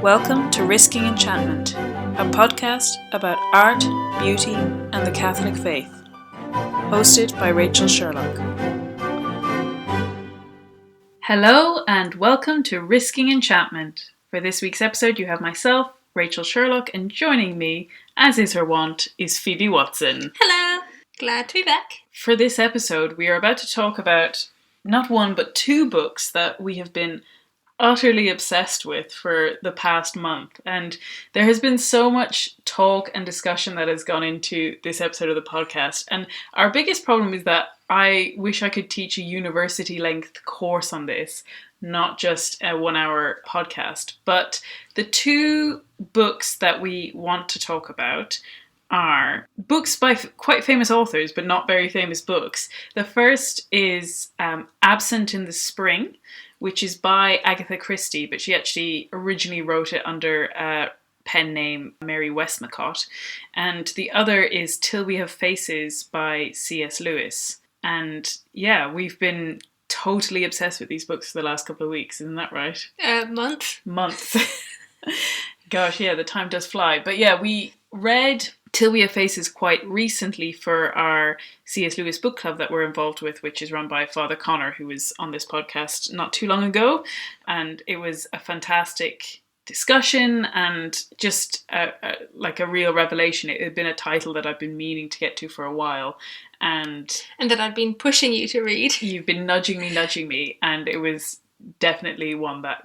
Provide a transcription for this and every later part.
Welcome to Risking Enchantment, a podcast about art, beauty, and the Catholic faith. Hosted by Rachel Sherlock. Hello and welcome to Risking Enchantment. For this week's episode, you have myself, Rachel Sherlock, and joining me, as is her wont, is Phoebe Watson. Hello, glad to be back. For this episode, we are about to talk about not one but two books that we have been utterly obsessed with for the past month, and there has been so much talk and discussion that has gone into this episode of the podcast, and our biggest problem is that I wish I could teach a university length course on this, not just a 1 hour podcast. But the two books that we want to talk about are books by quite famous authors, but not very famous books. The first is Absent in the Spring, which is by Agatha Christie, but she actually originally wrote it under a pen name Mary Westmacott. And the other is Till We Have Faces by C.S. Lewis. And yeah, we've been totally obsessed with these books for the last couple of weeks, isn't that right? Month. Gosh, yeah, the time does fly. But yeah, we read Till We Have Faces quite recently for our C.S. Lewis book club that we're involved with, which is run by Father Connor, who was on this podcast not too long ago. And it was a fantastic discussion and just like a real revelation. It had been a title that I've been meaning to get to for a while. And that I'd been pushing you to read. You've been nudging me, and it was definitely one that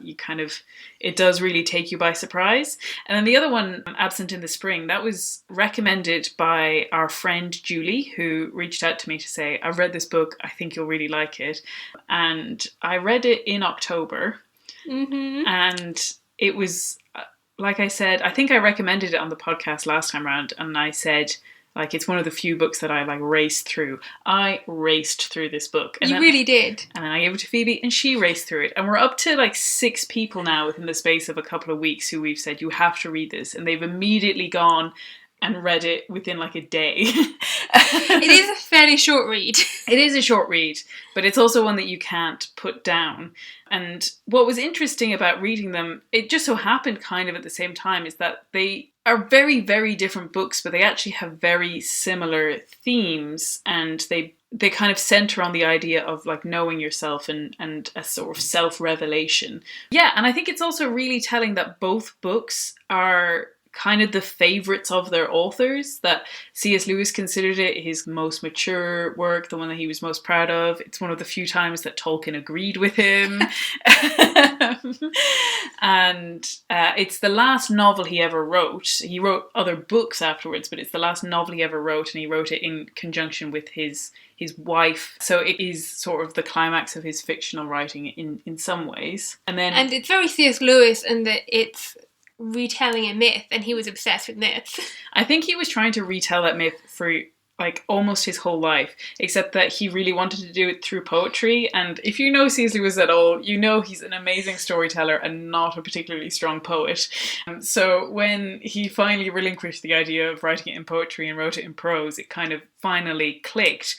it does really take you by surprise. And then the other one, Absent in the Spring, that was recommended by our friend Julie, who reached out to me to say, I've read this book, I think you'll really like it. And I read it in October. Mm-hmm. And it was, like I said, I think I recommended it on the podcast last time around, and I said, like, it's one of the few books that I raced through. I raced through this book. And you really did. And then I gave it to Phoebe and she raced through it. And we're up to 6 people now within the space of a couple of weeks who we've said, you have to read this. And they've immediately gone and read it within a day. It is a fairly short read. It is a short read, but it's also one that you can't put down. And what was interesting about reading them, it just so happened kind of at the same time, is that they are very, very different books, but they actually have very similar themes, and they kind of center on the idea of knowing yourself and a sort of self-revelation. Yeah, and I think it's also really telling that both books are kind of the favourites of their authors, that C.S. Lewis considered it his most mature work, the one that he was most proud of. It's one of the few times that Tolkien agreed with him. And it's the last novel he ever wrote. He wrote other books afterwards, but it's the last novel he ever wrote, and he wrote it in conjunction with his wife. So it is sort of the climax of his fictional writing in some ways. And it's very C.S. Lewis in that it's retelling a myth, and he was obsessed with myths. I think he was trying to retell that myth for almost his whole life, except that he really wanted to do it through poetry. And if you know C.S. Lewis at all, you know he's an amazing storyteller and not a particularly strong poet. So when he finally relinquished the idea of writing it in poetry and wrote it in prose, it kind of finally clicked.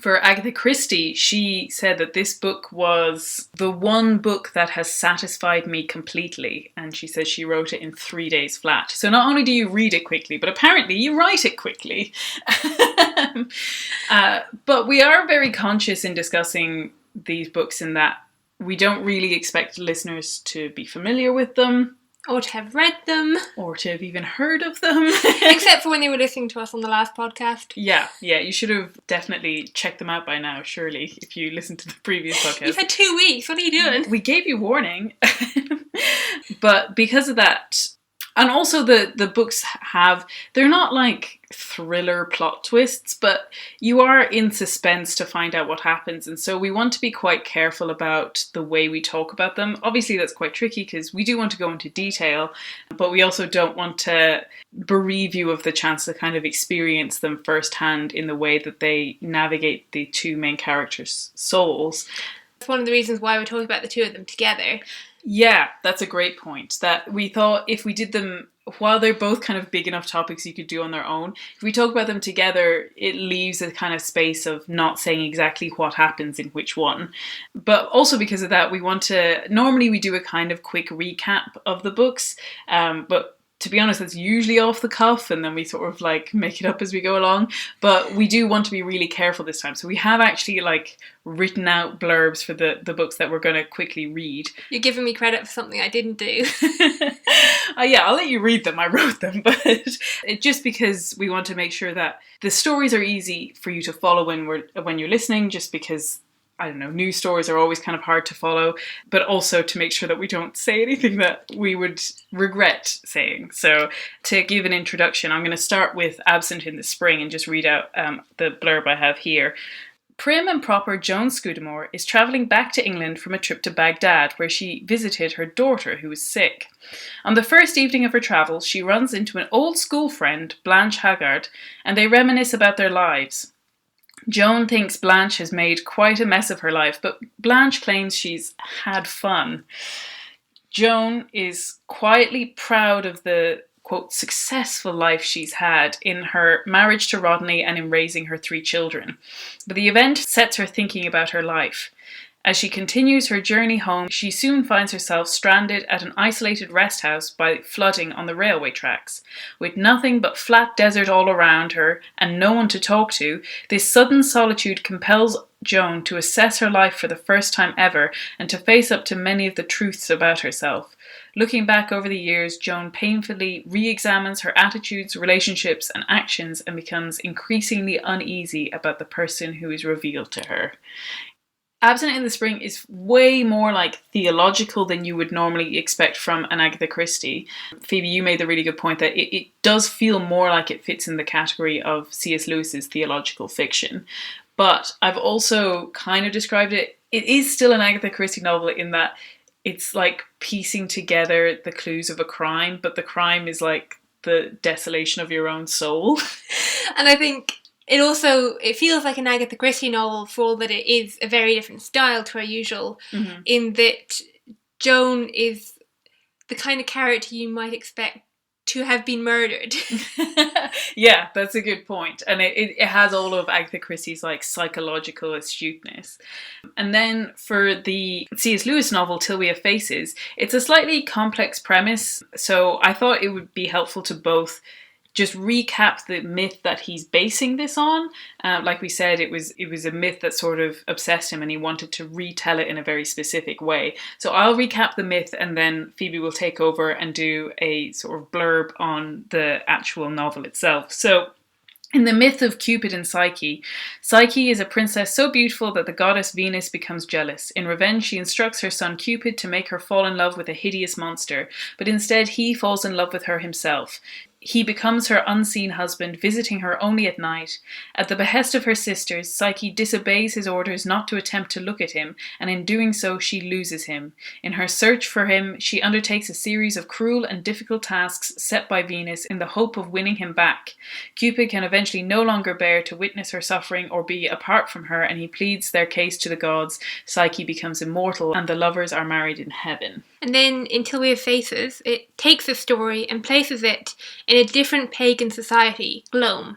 For Agatha Christie, she said that this book was the one book that has satisfied me completely. And she says she wrote it in 3 days flat. So not only do you read it quickly, but apparently you write it quickly. But we are very conscious in discussing these books in that we don't really expect listeners to be familiar with them. Or to have read them. Or to have even heard of them. Except for when they were listening to us on the last podcast. Yeah, you should have definitely checked them out by now, surely, if you listened to the previous podcast. You've had 2 weeks, what are you doing? We gave you warning. But because of that, and also the books they're not thriller plot twists, but you are in suspense to find out what happens. And so we want to be quite careful about the way we talk about them. Obviously, that's quite tricky because we do want to go into detail, but we also don't want to bereave you of the chance to kind of experience them firsthand in the way that they navigate the two main characters' souls. that's one of the reasons why we're talking about the two of them together. Yeah, that's a great point. That we thought if we did them, while they're both kind of big enough topics you could do on their own, if we talk about them together, it leaves a kind of space of not saying exactly what happens in which one. But also because of that, normally we do a kind of quick recap of the books, but to be honest, that's usually off the cuff and then we sort of like make it up as we go along. But we do want to be really careful this time. So we have actually like written out blurbs for the books that we're going to quickly read. You're giving me credit for something I didn't do. Yeah, I'll let you read them. I wrote them. But just because we want to make sure that the stories are easy for you to follow when you're listening, just because I don't know, news stories are always kind of hard to follow, but also to make sure that we don't say anything that we would regret saying. So to give an introduction, I'm going to start with Absent in the Spring and just read out the blurb I have here. Prim and proper Joan Scudamore is travelling back to England from a trip to Baghdad, where she visited her daughter who was sick. On the first evening of her travels, she runs into an old school friend, Blanche Haggard, and they reminisce about their lives. Joan thinks Blanche has made quite a mess of her life, but Blanche claims she's had fun. Joan is quietly proud of the, quote, successful life she's had in her marriage to Rodney and in raising her 3 children. But the event sets her thinking about her life. As she continues her journey home, she soon finds herself stranded at an isolated rest house by flooding on the railway tracks. With nothing but flat desert all around her and no one to talk to, this sudden solitude compels Joan to assess her life for the first time ever and to face up to many of the truths about herself. Looking back over the years, Joan painfully re-examines her attitudes, relationships, and actions and becomes increasingly uneasy about the person who is revealed to her. Absent in the Spring is way more like theological than you would normally expect from an Agatha Christie. Phoebe, you made the really good point that it does feel more like it fits in the category of C.S. Lewis's theological fiction. But I've also kind of described it is still an Agatha Christie novel in that it's like piecing together the clues of a crime, but the crime is like the desolation of your own soul. And I think it feels like an Agatha Christie novel for all that it is a very different style to our usual, in that Joan is the kind of character you might expect to have been murdered. Yeah, that's a good point. And it has all of Agatha Christie's like psychological astuteness. And then for the C.S. Lewis novel, Till We Have Faces, it's a slightly complex premise. So I thought it would be helpful to both just recap the myth that he's basing this on. Like we said, it was a myth that sort of obsessed him and he wanted to retell it in a very specific way. So I'll recap the myth and then Phoebe will take over and do a sort of blurb on the actual novel itself. So in the myth of Cupid and Psyche, Psyche is a princess so beautiful that the goddess Venus becomes jealous. In revenge, she instructs her son Cupid to make her fall in love with a hideous monster, but instead he falls in love with her himself. He becomes her unseen husband, visiting her only at night. At the behest of her sisters, Psyche disobeys his orders not to attempt to look at him, and in doing so she loses him. In her search for him, she undertakes a series of cruel and difficult tasks set by Venus in the hope of winning him back. Cupid can eventually no longer bear to witness her suffering or be apart from her, and he pleads their case to the gods. Psyche becomes immortal, and the lovers are married in heaven. And then, Until We Have Faces, it takes the story and places it in a different pagan society, Glome.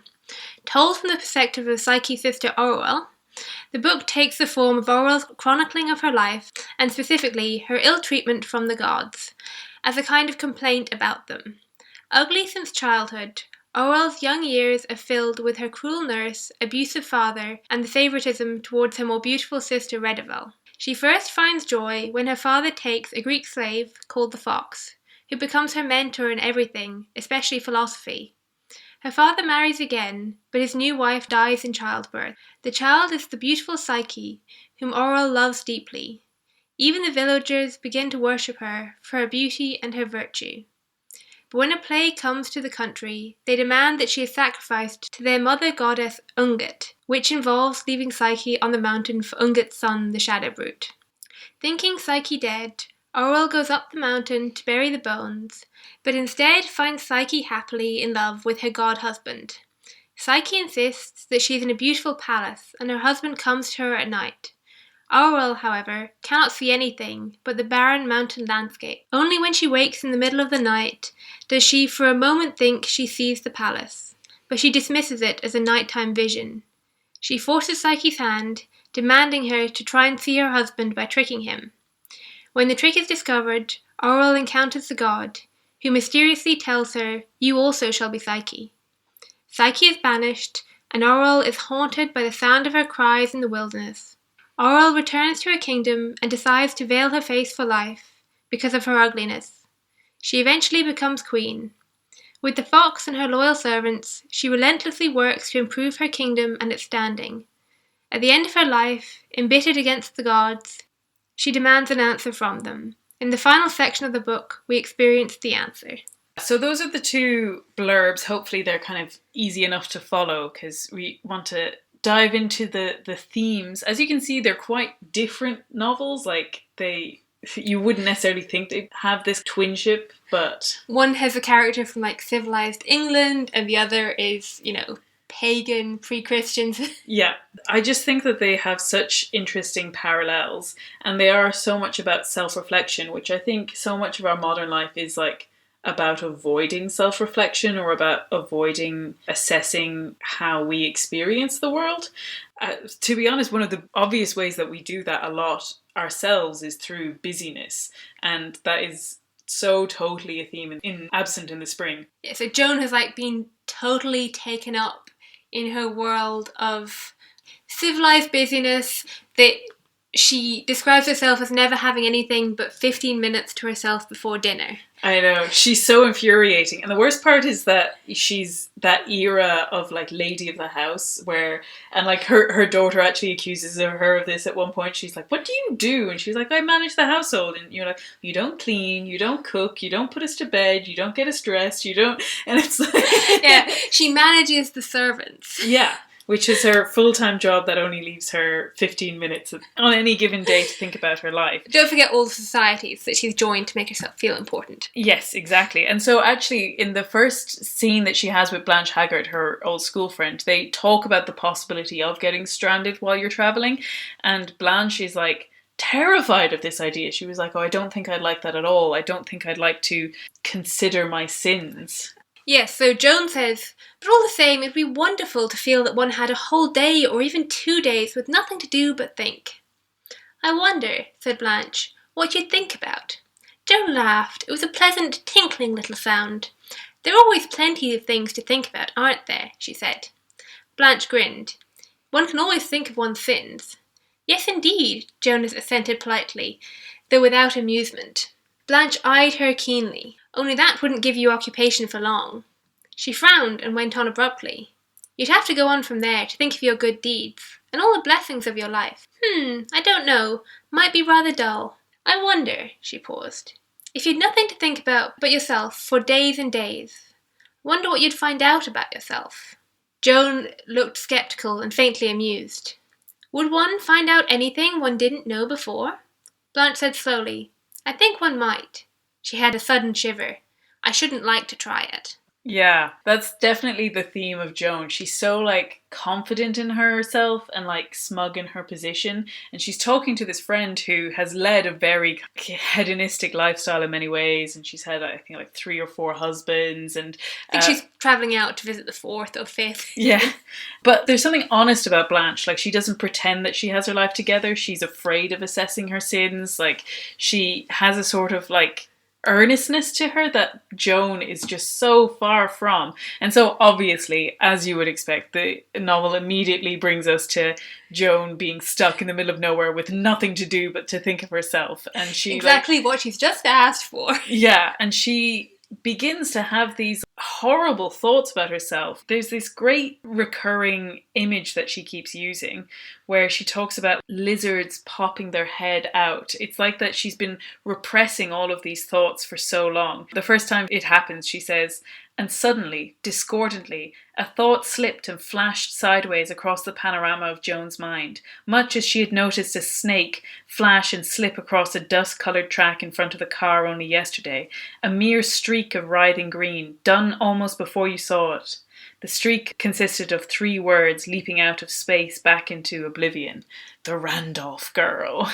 Told from the perspective of Psyche's sister Orwell, the book takes the form of Orwell's chronicling of her life, and specifically her ill-treatment from the gods, as a kind of complaint about them. Ugly since childhood, Orwell's young years are filled with her cruel nurse, abusive father, and the favouritism towards her more beautiful sister Redival. She first finds joy when her father takes a Greek slave called the Fox, who becomes her mentor in everything, especially philosophy. Her father marries again, but his new wife dies in childbirth. The child is the beautiful Psyche, whom Orwell loves deeply. Even the villagers begin to worship her for her beauty and her virtue. But when a plague comes to the country, they demand that she is sacrificed to their mother goddess Ungut, which involves leaving Psyche on the mountain for Ungut's son, the Shadow Brute. Thinking Psyche dead, Orwell goes up the mountain to bury the bones, but instead finds Psyche happily in love with her god husband. Psyche insists that she is in a beautiful palace, and her husband comes to her at night. Aurel, however, cannot see anything but the barren mountain landscape. Only when she wakes in the middle of the night does she for a moment think she sees the palace, but she dismisses it as a nighttime vision. She forces Psyche's hand, demanding her to try and see her husband by tricking him. When the trick is discovered, Aurel encounters the god, who mysteriously tells her, "You also shall be Psyche." Psyche is banished, and Aurel is haunted by the sound of her cries in the wilderness. Aurel returns to her kingdom and decides to veil her face for life because of her ugliness. She eventually becomes queen. With the fox and her loyal servants, she relentlessly works to improve her kingdom and its standing. At the end of her life, embittered against the gods, she demands an answer from them. In the final section of the book, we experience the answer. So those are the two blurbs. Hopefully they're kind of easy enough to follow because we want to dive into the themes. As you can see, they're quite different novels. Like you wouldn't necessarily think they'd have this twinship, but one has a character from like civilized England and the other is, pagan, pre-Christians. Yeah, I just think that they have such interesting parallels, and they are so much about self-reflection, which I think so much of our modern life is like about avoiding self-reflection or about avoiding assessing how we experience the world. To be honest, one of the obvious ways that we do that a lot ourselves is through busyness, and that is so totally a theme in Absent in the Spring. Yeah, so Joan has like been totally taken up in her world of civilized busyness that she describes herself as never having anything but 15 minutes to herself before dinner. I know, she's so infuriating. And the worst part is that she's that era of like lady of the house and like her daughter actually accuses her of this at one point. She's like, "What do you do?" And she's like, "I manage the household." And you're like, "You don't clean, you don't cook, you don't put us to bed, you don't get us dressed, you don't..." And it's like... Yeah, she manages the servants. Yeah. Which is her full-time job that only leaves her 15 minutes on any given day to think about her life. Don't forget all the societies that she's joined to make herself feel important. Yes, exactly. And so actually in the first scene that she has with Blanche Haggart, her old school friend, they talk about the possibility of getting stranded while you're travelling. And Blanche is like terrified of this idea. She was like, "Oh, I don't think I'd like that at all. I don't think I'd like to consider my sins." Yes, so Joan says, "But all the same, it'd be wonderful to feel that one had a whole day or even 2 days with nothing to do but think." "I wonder," said Blanche, "what you'd think about." Joan laughed. It was a pleasant, tinkling little sound. "There are always plenty of things to think about, aren't there?" she said. Blanche grinned. "One can always think of one's sins." "Yes, indeed," Jonas assented politely, though without amusement. Blanche eyed her keenly. "Only that wouldn't give you occupation for long." She frowned and went on abruptly. "You'd have to go on from there to think of your good deeds, and all the blessings of your life. I don't know. Might be rather dull. I wonder," she paused, "if you'd nothing to think about but yourself for days and days. Wonder what you'd find out about yourself." Joan looked sceptical and faintly amused. "Would one find out anything one didn't know before?" Blanche said slowly, "I think one might." She had a sudden shiver. "I shouldn't like to try it." Yeah, that's definitely the theme of Joan. She's so like confident in herself and like smug in her position. And she's talking to this friend who has led a very hedonistic lifestyle in many ways. And she's had, I think, like 3 or 4 husbands. And I think she's travelling out to visit the 4th or 5th. Yeah. But there's something honest about Blanche. Like, she doesn't pretend that she has her life together. She's afraid of assessing her sins. Like, she has a sort of like earnestness to her that Joan is just so far from. And so obviously, as you would expect, the novel immediately brings us to Joan being stuck in the middle of nowhere with nothing to do but to think of herself. And she exactly what she's just asked for. Yeah, and she begins to have these horrible thoughts about herself. There's this great recurring image that she keeps using where she talks about lizards popping their head out. It's like that she's been repressing all of these thoughts for so long. The first time it happens, she says, "And suddenly, discordantly, a thought slipped and flashed sideways across the panorama of Joan's mind, much as she had noticed a snake flash and slip across a dust-coloured track in front of the car only yesterday, a mere streak of writhing green, done almost before you saw it. The streak consisted of 3 words leaping out of space back into oblivion. The Randolph girl.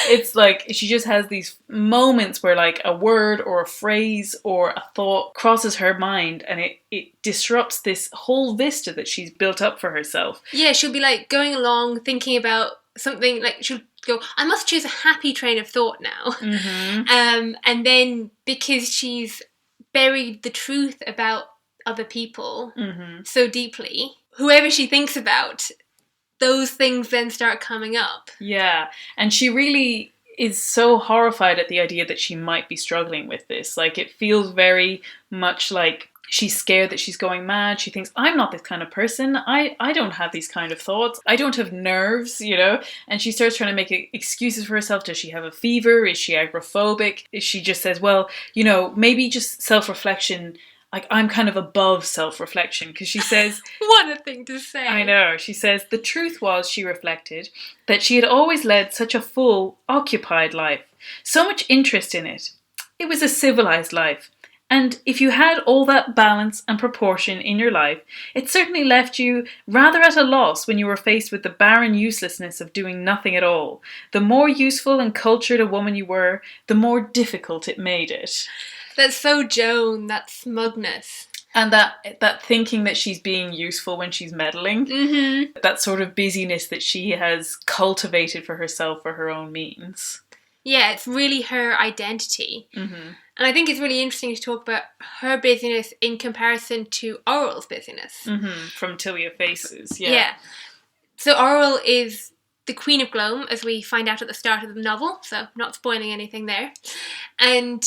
It's like she just has these moments where like a word or a phrase or a thought crosses her mind, and it disrupts this whole vista that she's built up for herself. Yeah, she'll be like going along thinking about something, like she'll go, I must choose a happy train of thought now. And then because she's buried the truth about other people so deeply, whoever she thinks about, those things then start coming up. Yeah, and she really is so horrified at the idea that she might be struggling with this. Like, it feels very much like she's scared that she's going mad. She thinks, I'm not this kind of person. I don't have these kind of thoughts. I don't have nerves, you know? And she starts trying to make excuses for herself. Does she have a fever? Is she agoraphobic? She just says, well, you know, maybe just self-reflection. Like, I'm kind of above self-reflection, because she says... What a thing to say. I know. She says, the truth was, she reflected, that she had always led such a full, occupied life. So much interest in it. It was a civilized life. And if you had all that balance and proportion in your life, it certainly left you rather at a loss when you were faced with the barren uselessness of doing nothing at all. The more useful and cultured a woman you were, the more difficult it made it. That's so Joan, that smugness. And that thinking that she's being useful when she's meddling. Mm-hmm. That sort of busyness that she has cultivated for herself for her own means. Yeah, it's really her identity. Mm-hmm. And I think it's really interesting to talk about her busyness in comparison to Orwell's busyness. Mm-hmm. From Till Your Faces, yeah. So Orwell is the Queen of Gloam, as we find out at the start of the novel, so not spoiling anything there. And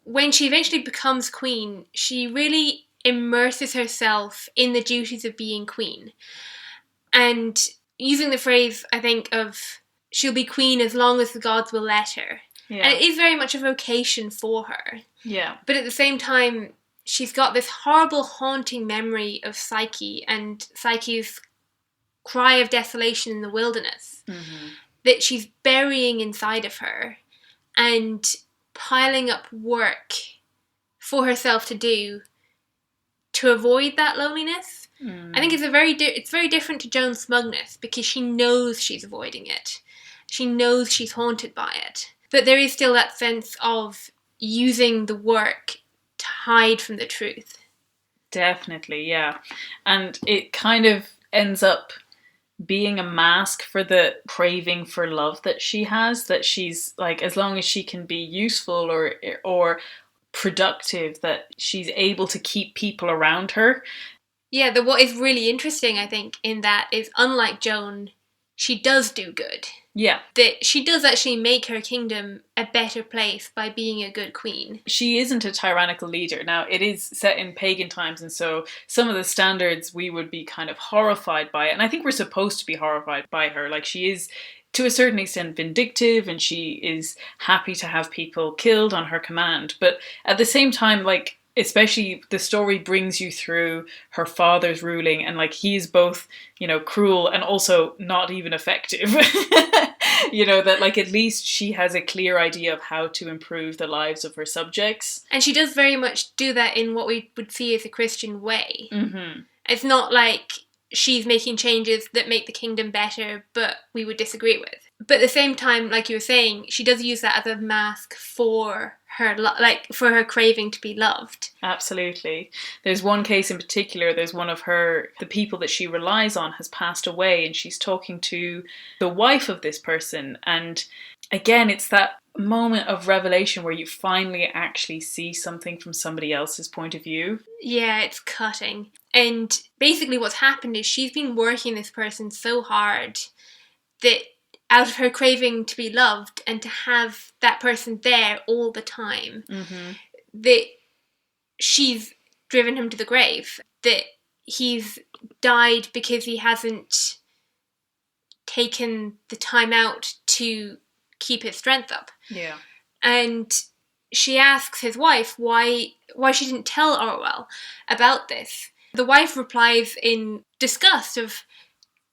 when she eventually becomes queen, she really immerses herself in the duties of being queen. And using the phrase, I think, of she'll be queen as long as the gods will let her. Yeah. And it is very much a vocation for her. Yeah. But at the same time, she's got this horrible, haunting memory of Psyche and Psyche's cry of desolation in the wilderness that she's burying inside of her and piling up work for herself to do to avoid that loneliness. I think it's very different to Joan's smugness, because she knows she's avoiding it. She knows she's haunted by it. But there is still that sense of using the work to hide from the truth. Definitely, yeah. And it kind of ends up being a mask for the craving for love that she has, that she's like, as long as she can be useful or productive, that she's able to keep people around her. Yeah, what is really interesting, I think, in that is, unlike Joan, she does do good. Yeah. That she does actually make her kingdom a better place by being a good queen. She isn't a tyrannical leader. Now, it is set in pagan times, and so some of the standards we would be kind of horrified by it. And I think we're supposed to be horrified by her. Like, she is, to a certain extent, vindictive, and she is happy to have people killed on her command. But at the same time, like, especially the story brings you through her father's ruling, and like, he's both, you know, cruel and also not even effective. You know, that like, at least she has a clear idea of how to improve the lives of her subjects. And she does very much do that in what we would see as a Christian way. Mm-hmm. It's not like she's making changes that make the kingdom better, but we would disagree with. But at the same time, like you were saying, she does use that as a mask for her, for her craving to be loved. Absolutely. There's one case in particular, there's one of the people that she relies on has passed away, and she's talking to the wife of this person. And again, it's that moment of revelation where you finally actually see something from somebody else's point of view. Yeah, it's cutting. And basically what's happened is she's been working this person so hard that out of her craving to be loved and to have that person there all the time, that she's driven him to the grave, that he's died because he hasn't taken the time out to keep his strength up. Yeah. And she asks his wife why she didn't tell Orwell about this. The wife replies in disgust of,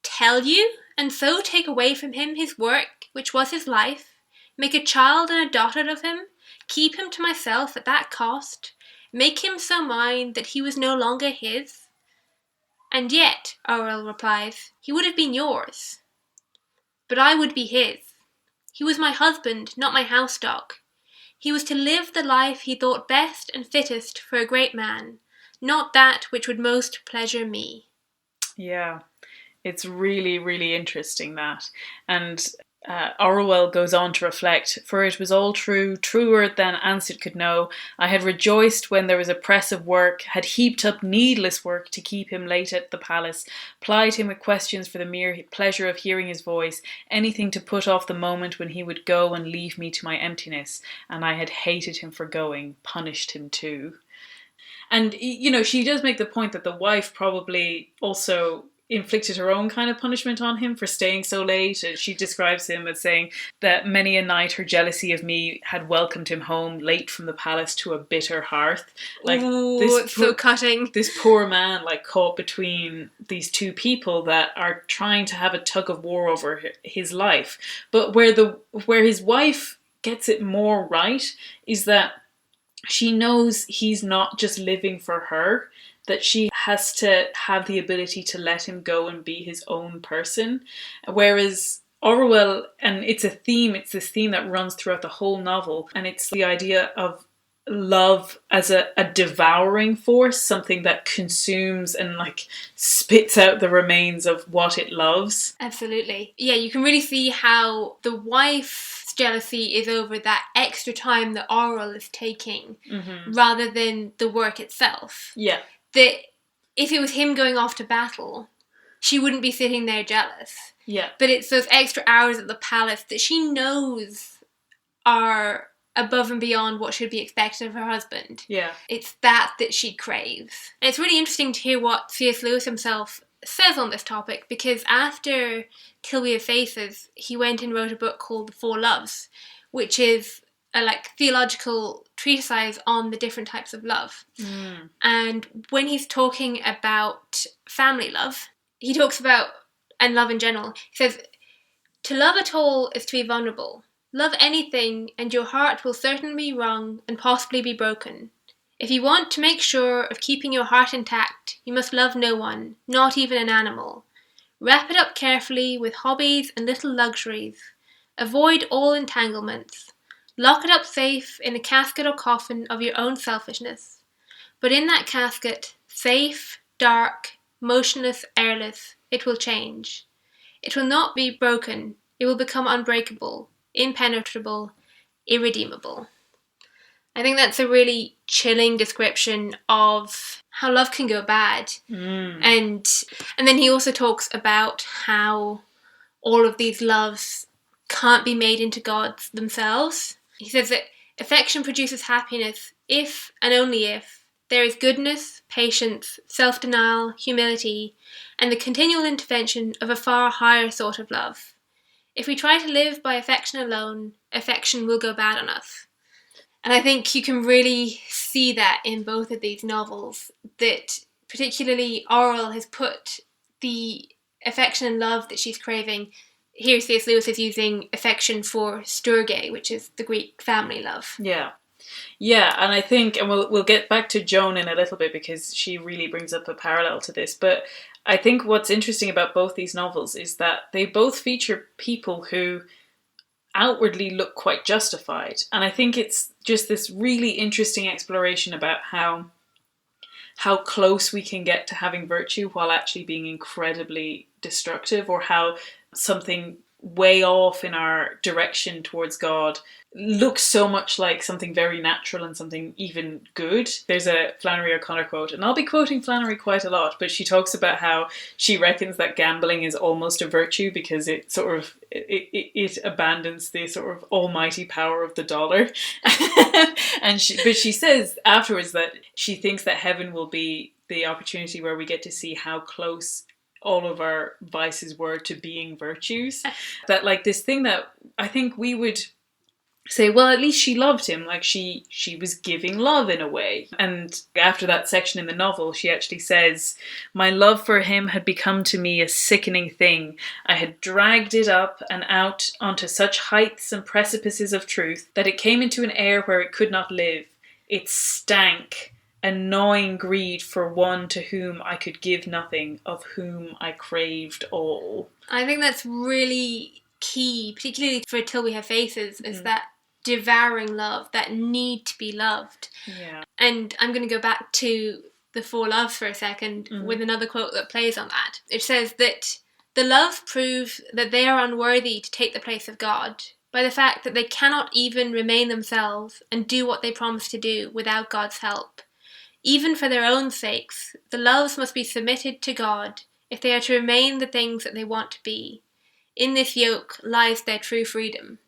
tell you, and so take away from him his work, which was his life, make a child and a daughter of him, keep him to myself at that cost, make him so mine that he was no longer his? And yet, Orwell replies, he would have been yours. But I would be his. He was my husband, not my house dog. He was to live the life he thought best and fittest for a great man, not that which would most pleasure me. Yeah, it's really, really interesting, that. And Orwell goes on to reflect, for it was all true, truer than answered could know. I had rejoiced when there was a press of work, had heaped up needless work to keep him late at the palace, plied him with questions for the mere pleasure of hearing his voice, anything to put off the moment when he would go and leave me to my emptiness, and I had hated him for going, punished him too. And, she does make the point that the wife probably also inflicted her own kind of punishment on him for staying so late. She describes him as saying that many a night her jealousy of me had welcomed him home late from the palace to a bitter hearth. It's so cutting. This poor man, caught between these two people that are trying to have a tug of war over his life. But where his wife gets it more right is that she knows he's not just living for her, that she has to have the ability to let him go and be his own person. Whereas Orwell, and it's this theme that runs throughout the whole novel, and it's the idea of love as a devouring force, something that consumes and spits out the remains of what it loves. Absolutely. Yeah, you can really see how the wife's jealousy is over that extra time that Orwell is taking, rather than the work itself. Yeah. That if it was him going off to battle, she wouldn't be sitting there jealous. Yeah. But it's those extra hours at the palace that she knows are above and beyond what should be expected of her husband. Yeah. It's that she craves. And it's really interesting to hear what C.S. Lewis himself says on this topic, because after Till We Have Faces, he went and wrote a book called The Four Loves, which is a theological treatise on the different types of love. And when he's talking about family love, he talks about, and love in general, he says, to love at all is to be vulnerable. Love anything and your heart will certainly be wrung and possibly be broken. If you want to make sure of keeping your heart intact, you must love no one, not even an animal. Wrap it up carefully with hobbies and little luxuries. Avoid all entanglements. Lock it up safe in a casket or coffin of your own selfishness. But in that casket, safe, dark, motionless, airless, it will change. It will not be broken. It will become unbreakable, impenetrable, irredeemable. I think that's a really chilling description of how love can go bad. And then he also talks about how all of these loves can't be made into gods themselves. He says that affection produces happiness if, and only if, there is goodness, patience, self-denial, humility, and the continual intervention of a far higher sort of love. If we try to live by affection alone, affection will go bad on us. And I think you can really see that in both of these novels, that particularly Orwell has put the affection and love that she's craving. Here C.S. Lewis is using affection for storge, which is the Greek family love. Yeah. Yeah, and I think, and we'll get back to Joan in a little bit because she really brings up a parallel to this, but I think what's interesting about both these novels is that they both feature people who outwardly look quite justified. And I think it's just this really interesting exploration about how close we can get to having virtue while actually being incredibly destructive, or how something way off in our direction towards God looks so much like something very natural and something even good. There's a Flannery O'Connor quote, and I'll be quoting Flannery quite a lot, but she talks about how she reckons that gambling is almost a virtue because it sort of it abandons the sort of almighty power of the dollar. But she says afterwards that she thinks that heaven will be the opportunity where we get to see how close all of our vices were to being virtues. That this thing that I think we would say, well, at least she loved him, she was giving love in a way. And after that section in the novel, she actually says, my love for him had become to me a sickening thing. I had dragged it up and out onto such heights and precipices of truth that it came into an air where it could not live. It stank, a gnawing greed for one to whom I could give nothing, of whom I craved all. I think that's really key, particularly for Till We Have Faces, is that devouring love, that need to be loved. Yeah. And I'm going to go back to the Four Loves for a second with another quote that plays on that. It says that the love prove that they are unworthy to take the place of God by the fact that they cannot even remain themselves and do what they promise to do without God's help. Even for their own sakes, the loves must be submitted to God if they are to remain the things that they want to be. In this yoke lies their true freedom.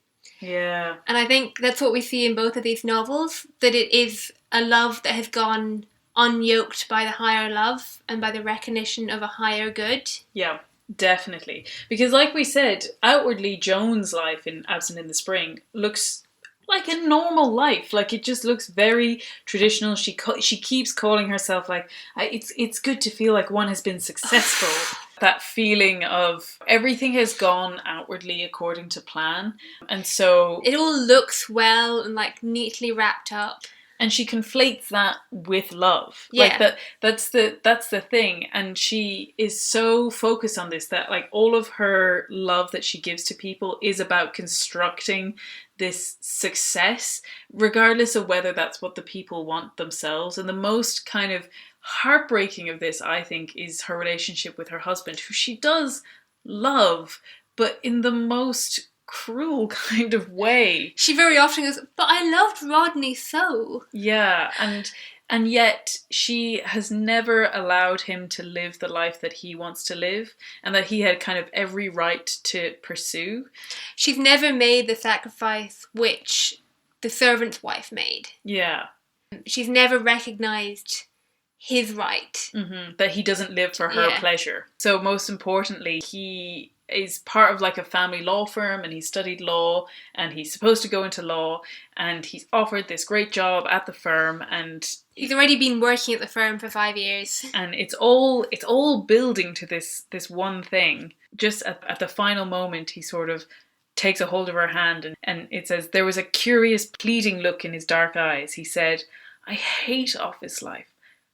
Yeah. And I think that's what we see in both of these novels, that it is a love that has gone unyoked by the higher love and by the recognition of a higher good. Yeah, definitely. Because like we said, outwardly Joan's life in Absent in the Spring looks like a normal life. Like, it just looks very traditional. She keeps calling herself like, it's good to feel like one has been successful. That feeling of everything has gone outwardly according to plan. And so it all looks well and like neatly wrapped up. And she conflates that with love. Yeah. Like that's the thing. And she is so focused on this that like all of her love that she gives to people is about constructing this success, regardless of whether that's what the people want themselves. And the most kind of heartbreaking of this, I think, is her relationship with her husband, who she does love, but in the most cruel kind of way. She very often goes, but I loved Rodney so. Yeah, and yet she has never allowed him to live the life that he wants to live and that he had kind of every right to pursue. She's never made the sacrifice which the servant's wife made. Yeah. She's never recognised his right. That he doesn't live for her pleasure. So most importantly, he is part of like a family law firm and he studied law and he's supposed to go into law and he's offered this great job at the firm and he's already been working at the firm for 5 years. And it's all building to this one thing. Just at the final moment, he sort of takes a hold of her hand and it says, there was a curious pleading look in his dark eyes. He said, I hate office life.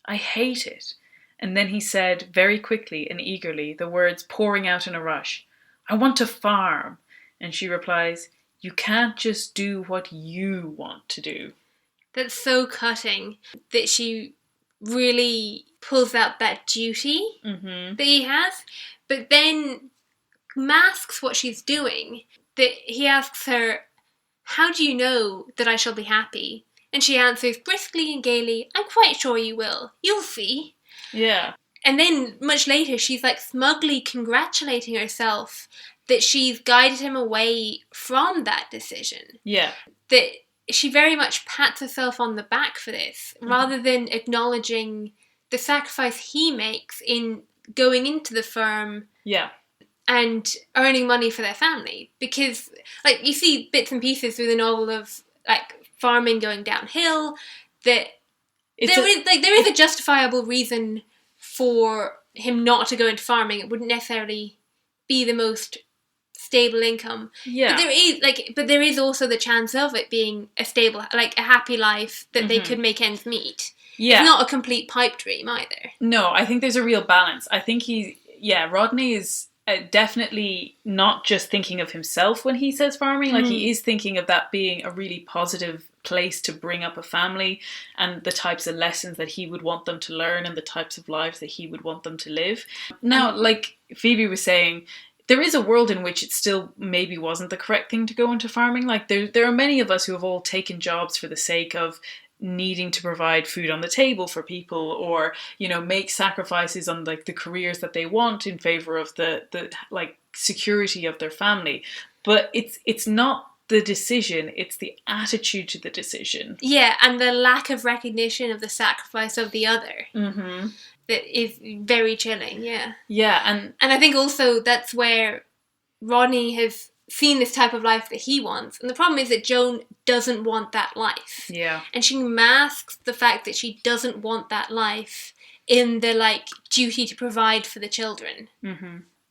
I hate it. And then he said very quickly and eagerly, the words pouring out in a rush, I want to farm. And she replies, you can't just do what you want to do. That's so cutting that she really pulls out that duty that he has, but then masks what she's doing. That he asks her, how do you know that I shall be happy? And she answers briskly and gaily, I'm quite sure you will. You'll see. Yeah. And then much later, she's like smugly congratulating herself that she's guided him away from that decision. Yeah. That she very much pats herself on the back for this, rather than acknowledging the sacrifice he makes in going into the firm. Yeah. And earning money for their family. Because, like, you see bits and pieces through the novel of, like, farming going downhill, that there is a justifiable reason for him not to go into farming. It wouldn't necessarily be the most stable income. Yeah. But there is also the chance of it being a stable, like a happy life that they could make ends meet. Yeah. It's not a complete pipe dream either. No, I think there's a real balance. I think Rodney is definitely not just thinking of himself when he says farming. Like, he is thinking of that being a really positive place to bring up a family and the types of lessons that he would want them to learn and the types of lives that he would want them to live. Now, like Phoebe was saying, there is a world in which it still maybe wasn't the correct thing to go into farming. Like, there are many of us who have all taken jobs for the sake of needing to provide food on the table for people, or, you know, make sacrifices on like the careers that they want in favor of the like security of their family. But it's not the decision, it's the attitude to the decision. Yeah, and the lack of recognition of the sacrifice of the other. That is very chilling, yeah. Yeah, and I think also that's where Rodney has seen this type of life that he wants. And the problem is that Joan doesn't want that life. Yeah. And she masks the fact that she doesn't want that life in the, like, duty to provide for the children.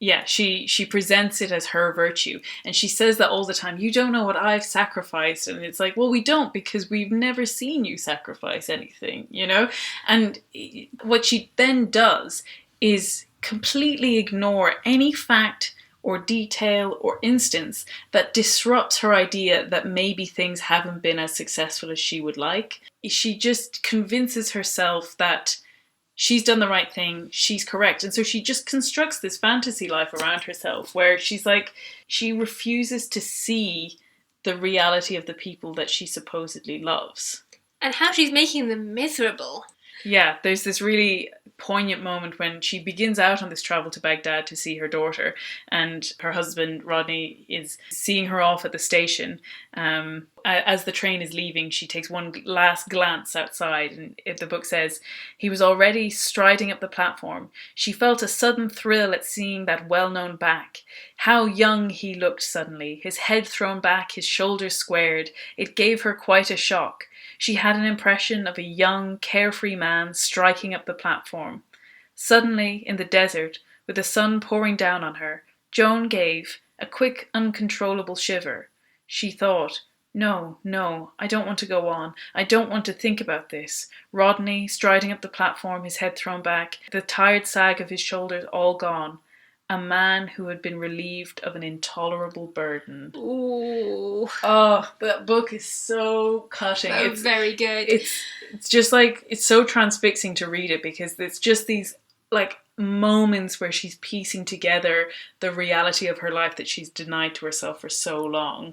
Yeah, she presents it as her virtue, and she says that all the time. You don't know what I've sacrificed, and it's like, well, we don't, because we've never seen you sacrifice anything, you know. And what she then does is completely ignore any fact or detail or instance that disrupts her idea that maybe things haven't been as successful as she would like. She just convinces herself that she's done the right thing, she's correct. And so she just constructs this fantasy life around herself where she's like, she refuses to see the reality of the people that she supposedly loves. And how she's making them miserable. Yeah, there's this really poignant moment when she begins out on this travel to Baghdad to see her daughter, and her husband, Rodney, is seeing her off at the station. As the train is leaving, she takes one last glance outside, and the book says, he was already striding up the platform. She felt a sudden thrill at seeing that well-known back. How young he looked suddenly, his head thrown back, his shoulders squared. It gave her quite a shock. She had an impression of a young, carefree man striking up the platform. Suddenly, in the desert, with the sun pouring down on her, Joan gave a quick, uncontrollable shiver. She thought, no, I don't want to go on. I don't want to think about this. Rodney, striding up the platform, his head thrown back, the tired sag of his shoulders all gone. A man who had been relieved of an intolerable burden. Ooh. Oh, that book is so cutting. It's very good. It's just like, it's so transfixing to read it, because it's just these like moments where she's piecing together the reality of her life that she's denied to herself for so long.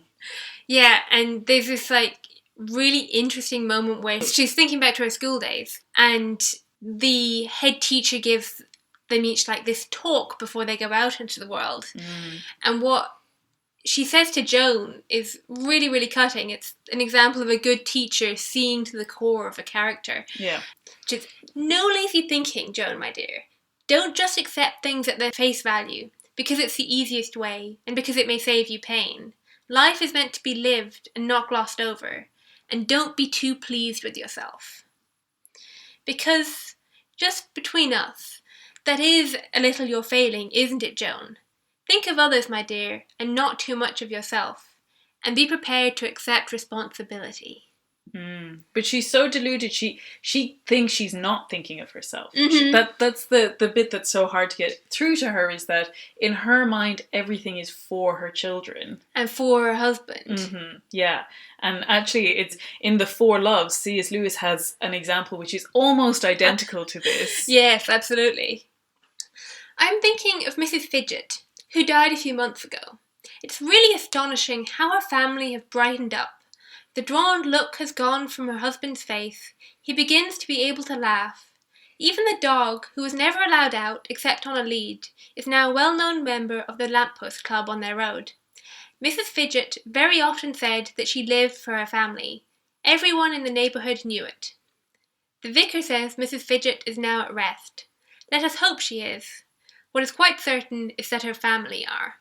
Yeah, and there's this like really interesting moment where she's thinking back to her school days, and the head teacher gives them each like this talk before they go out into the world. And what she says to Joan is really, really cutting. It's an example of a good teacher seeing to the core of a character. Yeah. Just, no lazy thinking, Joan, my dear. Don't just accept things at their face value, because it's the easiest way, and because it may save you pain. Life is meant to be lived and not glossed over, and don't be too pleased with yourself. Because, just between us, that is a little your failing, isn't it, Joan? Think of others, my dear, and not too much of yourself, and be prepared to accept responsibility. But she's so deluded, she thinks she's not thinking of herself. That's the bit that's so hard to get through to her, is that in her mind everything is for her children. And for her husband. Yeah. And actually it's in The Four Loves, C.S. Lewis has an example which is almost identical to this. Yes, absolutely. I'm thinking of Mrs. Fidget, who died a few months ago. It's really astonishing how her family have brightened up. The drawn look has gone from her husband's face. He begins to be able to laugh. Even the dog, who was never allowed out except on a lead, is now a well-known member of the lamppost club on their road. Mrs. Fidget very often said that she lived for her family. Everyone in the neighbourhood knew it. The vicar says Mrs. Fidget is now at rest. Let us hope she is. What is quite certain is that her family are.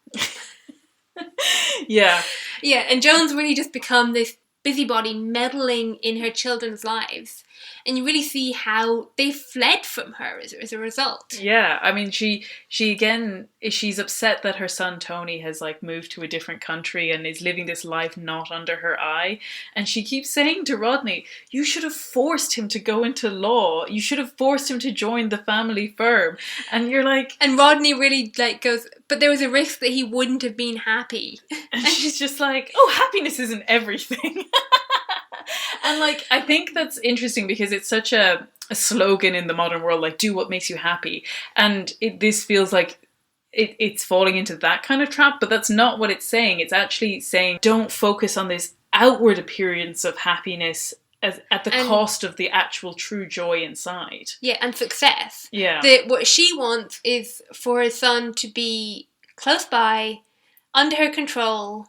Yeah. Yeah, and Joan's really just become this busybody meddling in her children's lives, and you really see how they fled from her as a result. Yeah, I mean, she again, she's upset that her son Tony has like moved to a different country and is living this life not under her eye, and she keeps saying to Rodney, you should have forced him to go into law, you should have forced him to join the family firm. And you're like, and Rodney really like goes, but there was a risk that he wouldn't have been happy. And she's just like, oh, happiness isn't everything. And like, I think that's interesting because it's such a slogan in the modern world, like, do what makes you happy. And this feels like it's falling into that kind of trap, but that's not what it's saying. It's actually saying, don't focus on this outward appearance of happiness at the cost of the actual true joy inside. Yeah, and success. Yeah. What she wants is for her son to be close by, under her control,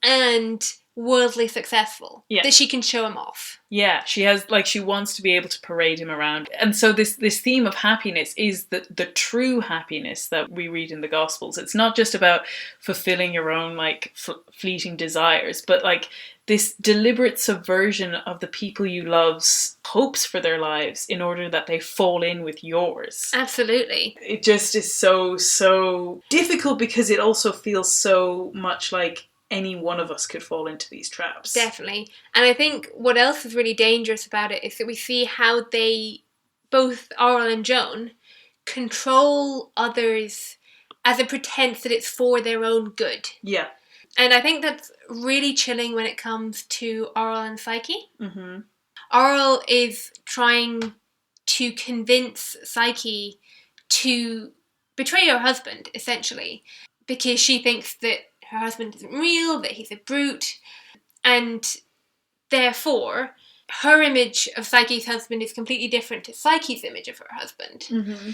and worldly successful. Yeah. That she can show him off. Yeah, she has, like, she wants to be able to parade him around. And so this theme of happiness is the true happiness that we read in the Gospels. It's not just about fulfilling your own, like, fleeting desires, but, like, this deliberate subversion of the people you love's hopes for their lives in order that they fall in with yours. Absolutely. It just is so difficult because it also feels so much like any one of us could fall into these traps. Definitely. And I think what else is really dangerous about it is that we see how they, both Aurel and Joan, control others as a pretense that it's for their own good. Yeah. And I think that's really chilling when it comes to Aurel and Psyche. Mm-hmm. Aurel is trying to convince Psyche to betray her husband, essentially, because she thinks that her husband isn't real, that he's a brute, and therefore her image of Psyche's husband is completely different to Psyche's image of her husband. Mm-hmm.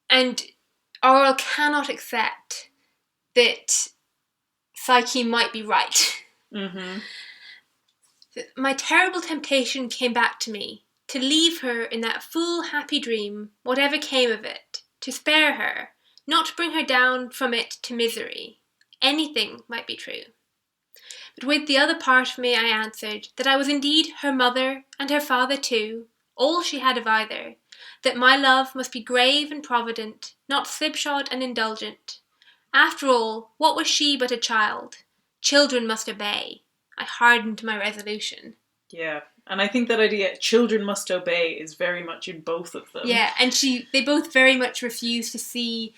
And Aurel cannot accept that Psyche might be right. Mm-hmm. My terrible temptation came back to me, to leave her in that full happy dream, whatever came of it, to spare her, not to bring her down from it to misery. Anything might be true. But with the other part of me I answered that I was indeed her mother and her father too, all she had of either, that my love must be grave and provident, not slipshod and indulgent. After all, what was she but a child? Children must obey. I hardened my resolution. Yeah, and I think that idea, children must obey, is very much in both of them. Yeah, and they both very much refuse to see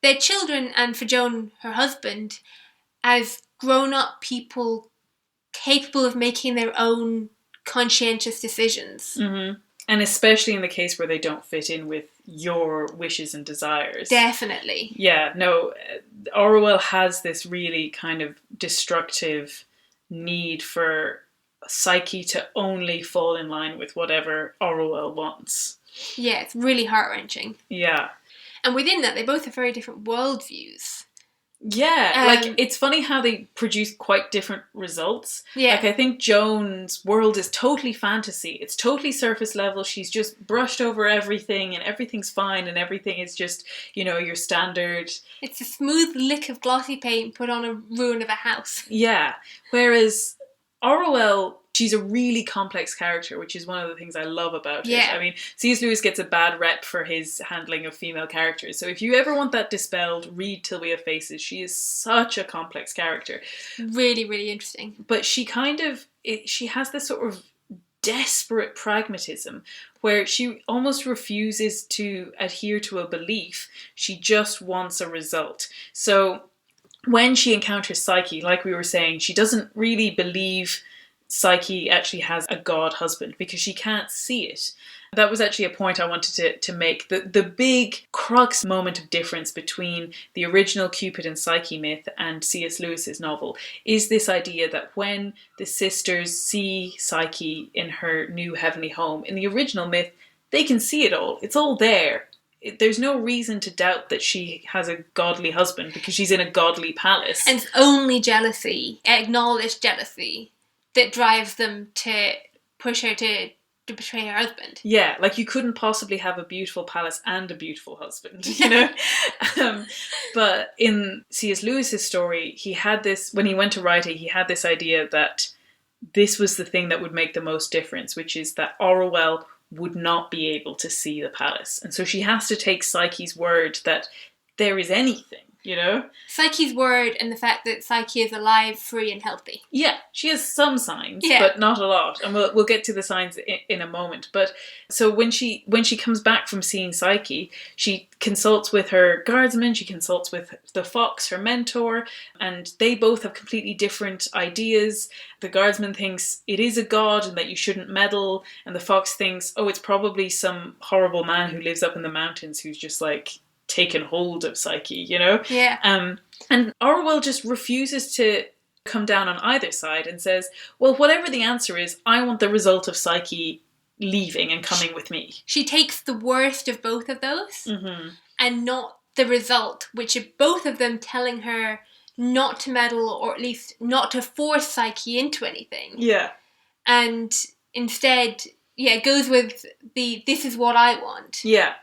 their children, and for Joan, her husband, as grown-up people capable of making their own conscientious decisions. Mm-hmm. And especially in the case where they don't fit in with your wishes and desires. Definitely. Yeah, no, Orwell has this really kind of destructive need for Psyche to only fall in line with whatever Orwell wants. Yeah, it's really heart-wrenching. Yeah. And within that, they both have very different worldviews. Yeah, like, it's funny how they produce quite different results. Yeah. Like, I think Joan's world is totally fantasy. It's totally surface level. She's just brushed over everything and everything's fine and everything is just, you know, your standard. It's a smooth lick of glossy paint put on a ruin of a house. Yeah. Whereas Orwell, she's a really complex character, which is one of the things I love about it. I mean, C.S. Lewis gets a bad rep for his handling of female characters. So if you ever want that dispelled, read Till We Have Faces. She is such a complex character. Really, really interesting. But she she has this sort of desperate pragmatism where she almost refuses to adhere to a belief. She just wants a result. So when she encounters Psyche, like we were saying, she doesn't really believe Psyche actually has a god husband because she can't see it. That was actually a point I wanted to make. The big crux moment of difference between the original Cupid and Psyche myth and C.S. Lewis's novel is this idea that when the sisters see Psyche in her new heavenly home, in the original myth, they can see it all. It's all there. There's no reason to doubt that she has a godly husband because she's in a godly palace. And it's only jealousy, acknowledged jealousy, that drives them to push her to betray her husband. Yeah, like you couldn't possibly have a beautiful palace and a beautiful husband, you know? But in C.S. Lewis's story, he had this, when he went to write it, he had this idea that this was the thing that would make the most difference, which is that Orwell would not be able to see the palace. And so she has to take Psyche's word that there is anything. You know? Psyche's word and the fact that Psyche is alive, free and healthy. Yeah, she has some signs, but not a lot. And we'll get to the signs in a moment. But so when she comes back from seeing Psyche, she consults with her guardsman, she consults with the fox, her mentor, and they both have completely different ideas. The guardsman thinks it is a god and that you shouldn't meddle, and the fox thinks, oh, it's probably some horrible man who lives up in the mountains who's just like taken hold of Psyche, you know? Yeah. And Orwell just refuses to come down on either side and says, well, whatever the answer is, I want the result of Psyche leaving and coming with me. She takes the worst of both of those mm-hmm. and not the result, which are both of them telling her not to meddle, or at least not to force Psyche into anything. Yeah. And instead, it goes with this is what I want. Yeah.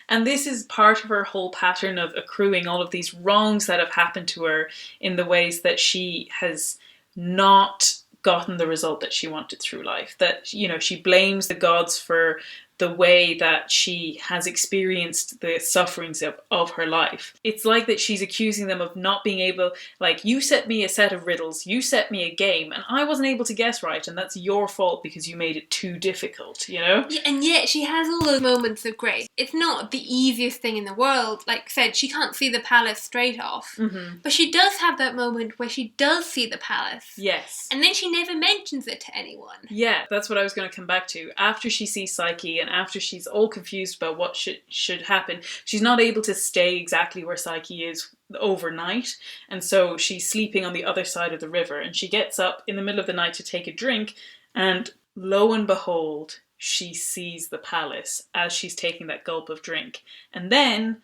And this is part of her whole pattern of accruing all of these wrongs that have happened to her in the ways that she has not gotten the result that she wanted through life. That, she blames the gods for the way that she has experienced the sufferings of her life. It's like that she's accusing them of not being able, like, you set me a set of riddles, you set me a game, and I wasn't able to guess right, and that's your fault because you made it too difficult, Yeah, and yet she has all those moments of grace. It's not the easiest thing in the world. Like I said, she can't see the palace straight off. Mm-hmm. But she does have that moment where she does see the palace. Yes. And then she never mentions it to anyone. Yeah, that's what I was going to come back to. After she sees Psyche and after she's all confused about what should happen, she's not able to stay exactly where Psyche is overnight, and so she's sleeping on the other side of the river, and she gets up in the middle of the night to take a drink, and lo and behold, she sees the palace as she's taking that gulp of drink. And then,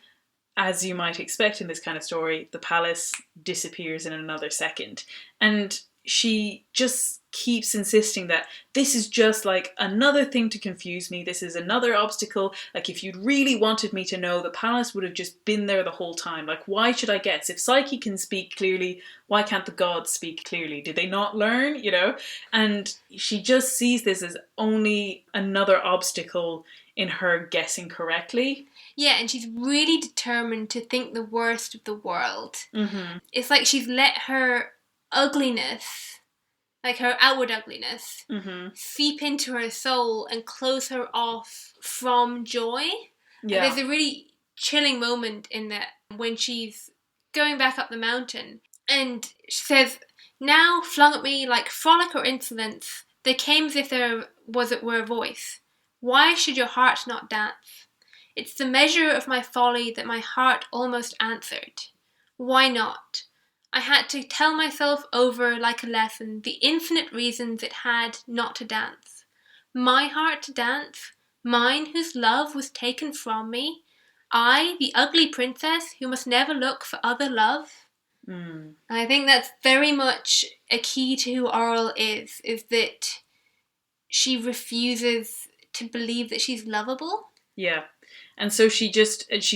as you might expect in this kind of story, the palace disappears in another second. And she just keeps insisting that this is just like another thing to confuse me. This is another obstacle. Like, if you'd really wanted me to know, the palace would have just been there the whole time. Like, why should I guess? If Psyche can speak clearly, why can't the gods speak clearly? Did they not learn? And she just sees this as only another obstacle in her guessing correctly. Yeah, and she's really determined to think the worst of the world. Mm-hmm. It's like she's let her ugliness, like her outward ugliness, mm-hmm. seep into her soul and close her off from joy. Yeah. And there's a really chilling moment in that when she's going back up the mountain, and she says, "Now flung at me like frolic or insolence, they came as if there were a voice. Why should your heart not dance? It's the measure of my folly that my heart almost answered. Why not? I had to tell myself over like a lesson the infinite reasons it had not to dance. My heart to dance, mine whose love was taken from me, I, the ugly princess who must never look for other love." Mm. I think that's very much a key to who Auril is that she refuses to believe that she's lovable. Yeah. And so she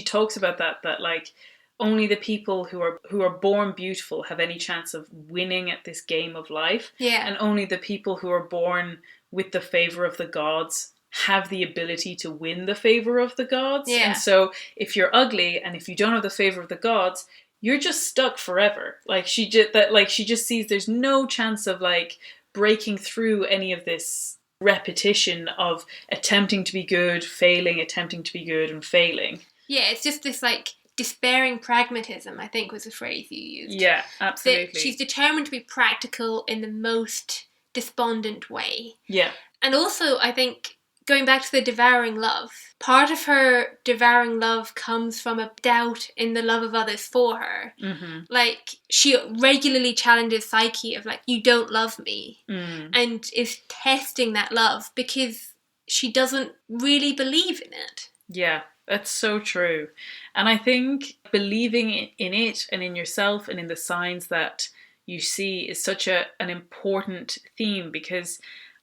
talks about that like, only the people who are born beautiful have any chance of winning at this game of life. Yeah. And only the people who are born with the favor of the gods have the ability to win the favor of the gods. Yeah. And so if you're ugly and if you don't have the favor of the gods, you're just stuck forever. Like, she just sees there's no chance of like breaking through any of this repetition of attempting to be good, failing, attempting to be good, and failing. Yeah, it's just this like despairing pragmatism, I think was the phrase you used. Yeah, absolutely. That she's determined to be practical in the most despondent way. Yeah. And also, I think, going back to the devouring love, part of her devouring love comes from a doubt in the love of others for her. Mm-hmm. Like, she regularly challenges Psyche of like, you don't love me. Mm. And is testing that love because she doesn't really believe in it. Yeah, that's so true. And I think believing in it and in yourself and in the signs that you see is such an important theme, because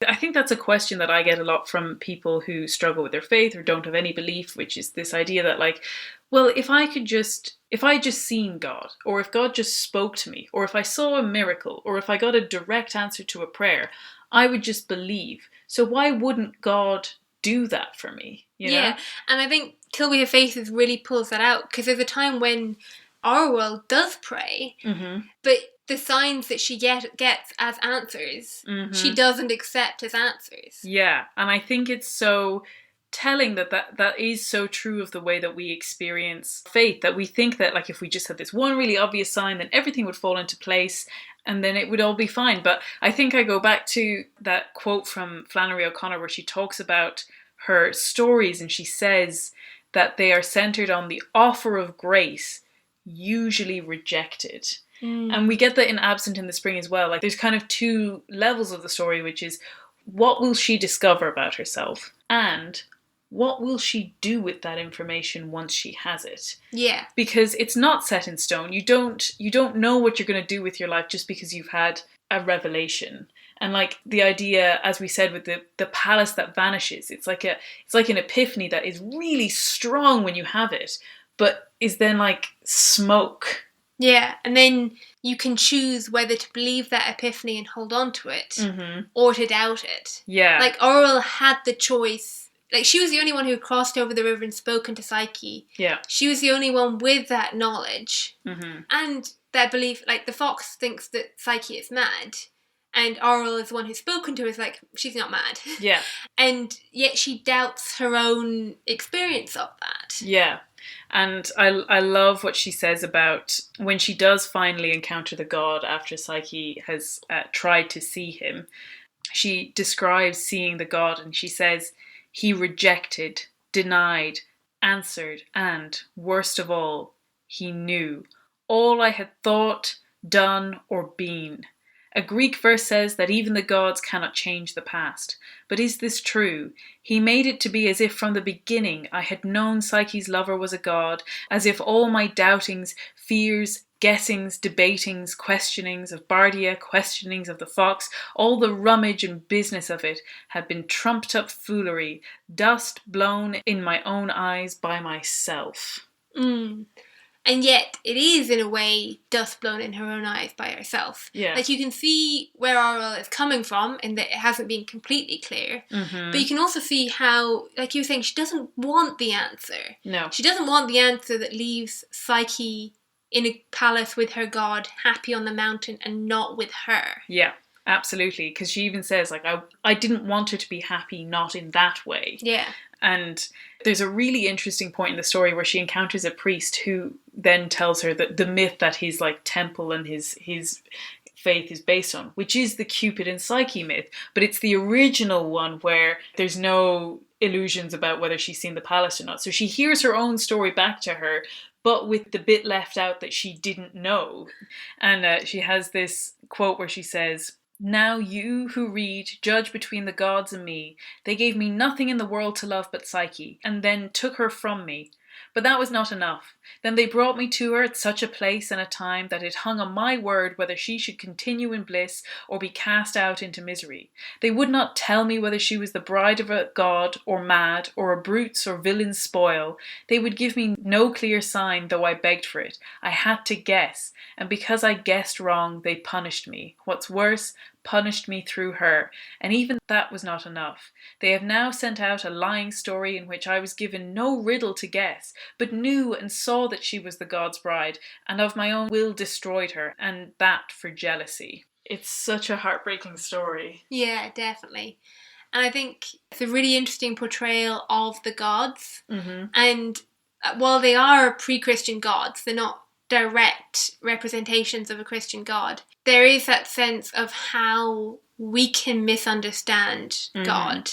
I think that's a question that I get a lot from people who struggle with their faith or don't have any belief, which is this idea that like, well, if I just seen God, or if God just spoke to me, or if I saw a miracle, or if I got a direct answer to a prayer, I would just believe. So why wouldn't God do that for me? Yeah, and I think Till We Have Faces really pulls that out, because there's a time when Auril does pray, mm-hmm. but the signs that she gets as answers, mm-hmm. she doesn't accept as answers. Yeah, and I think it's so telling that is so true of the way that we experience faith, that we think that like if we just had this one really obvious sign, then everything would fall into place and then it would all be fine. But I think I go back to that quote from Flannery O'Connor where she talks about her stories and she says that they are centered on the offer of grace, usually rejected. And we get that in Absent in the Spring as well. Like, there's kind of two levels of the story, which is what will she discover about herself and what will she do with that information once she has it? Yeah. Because it's not set in stone. You don't know what you're going to do with your life just because you've had a revelation. And like the idea, as we said, with the palace that vanishes, it's like an epiphany that is really strong when you have it, but is then like smoke. Yeah, and then you can choose whether to believe that epiphany and hold on to it, Mm-hmm. or to doubt it. Yeah. Like, Auril had the choice. Like, she was the only one who crossed over the river and spoken to Psyche. Yeah. She was the only one with that knowledge. Mm-hmm. And that belief, like, the fox thinks that Psyche is mad. And Auril is the one who's spoken to her, is like, she's not mad. Yeah. And yet she doubts her own experience of that. Yeah. And I love what she says about when she does finally encounter the god after Psyche has tried to see him. She describes seeing the god and she says, he rejected, denied, answered, and, worst of all, he knew all I had thought, done, or been. A Greek verse says that even the gods cannot change the past. But is this true? He made it to be as if from the beginning I had known Psyche's lover was a god, as if all my doubtings, fears, guessings, debatings, questionings of Bardia, questionings of the fox, all the rummage and business of it had been trumped up foolery, dust blown in my own eyes by myself. And yet, it is, in a way, dust blown in her own eyes by herself. Yeah. Like, you can see where Auril is coming from, in that it hasn't been completely clear. Mm-hmm. But you can also see how, like you were saying, she doesn't want the answer. No. She doesn't want the answer that leaves Psyche in a palace with her god, happy on the mountain, and not with her. Yeah, absolutely. Because she even says, like, I didn't want her to be happy, not in that way. Yeah. And there's a really interesting point in the story where she encounters a priest who then tells her that the myth that his like temple and his faith is based on, which is the Cupid and Psyche myth, but it's the original one where there's no illusions about whether she's seen the palace or not. So she hears her own story back to her, but with the bit left out that she didn't know. And she has this quote where she says, now you who read, judge between the gods and me. They gave me nothing in the world to love but Psyche, and then took her from me. But that was not enough. Then they brought me to her at such a place and a time that it hung on my word whether she should continue in bliss or be cast out into misery. They would not tell me whether she was the bride of a god or mad or a brute's or villain's spoil. They would give me no clear sign, though I begged for it. I had to guess, and because I guessed wrong, they punished me. What's worse, punished me through her, and even that was not enough. They have now sent out a lying story in which I was given no riddle to guess, but knew and saw that she was the god's bride, and of my own will destroyed her, and that for jealousy. It's such a heartbreaking story. Yeah, definitely. And I think it's a really interesting portrayal of the gods. Mm-hmm. And while they are pre-Christian gods, they're not direct representations of a Christian god. There is that sense of how we can misunderstand God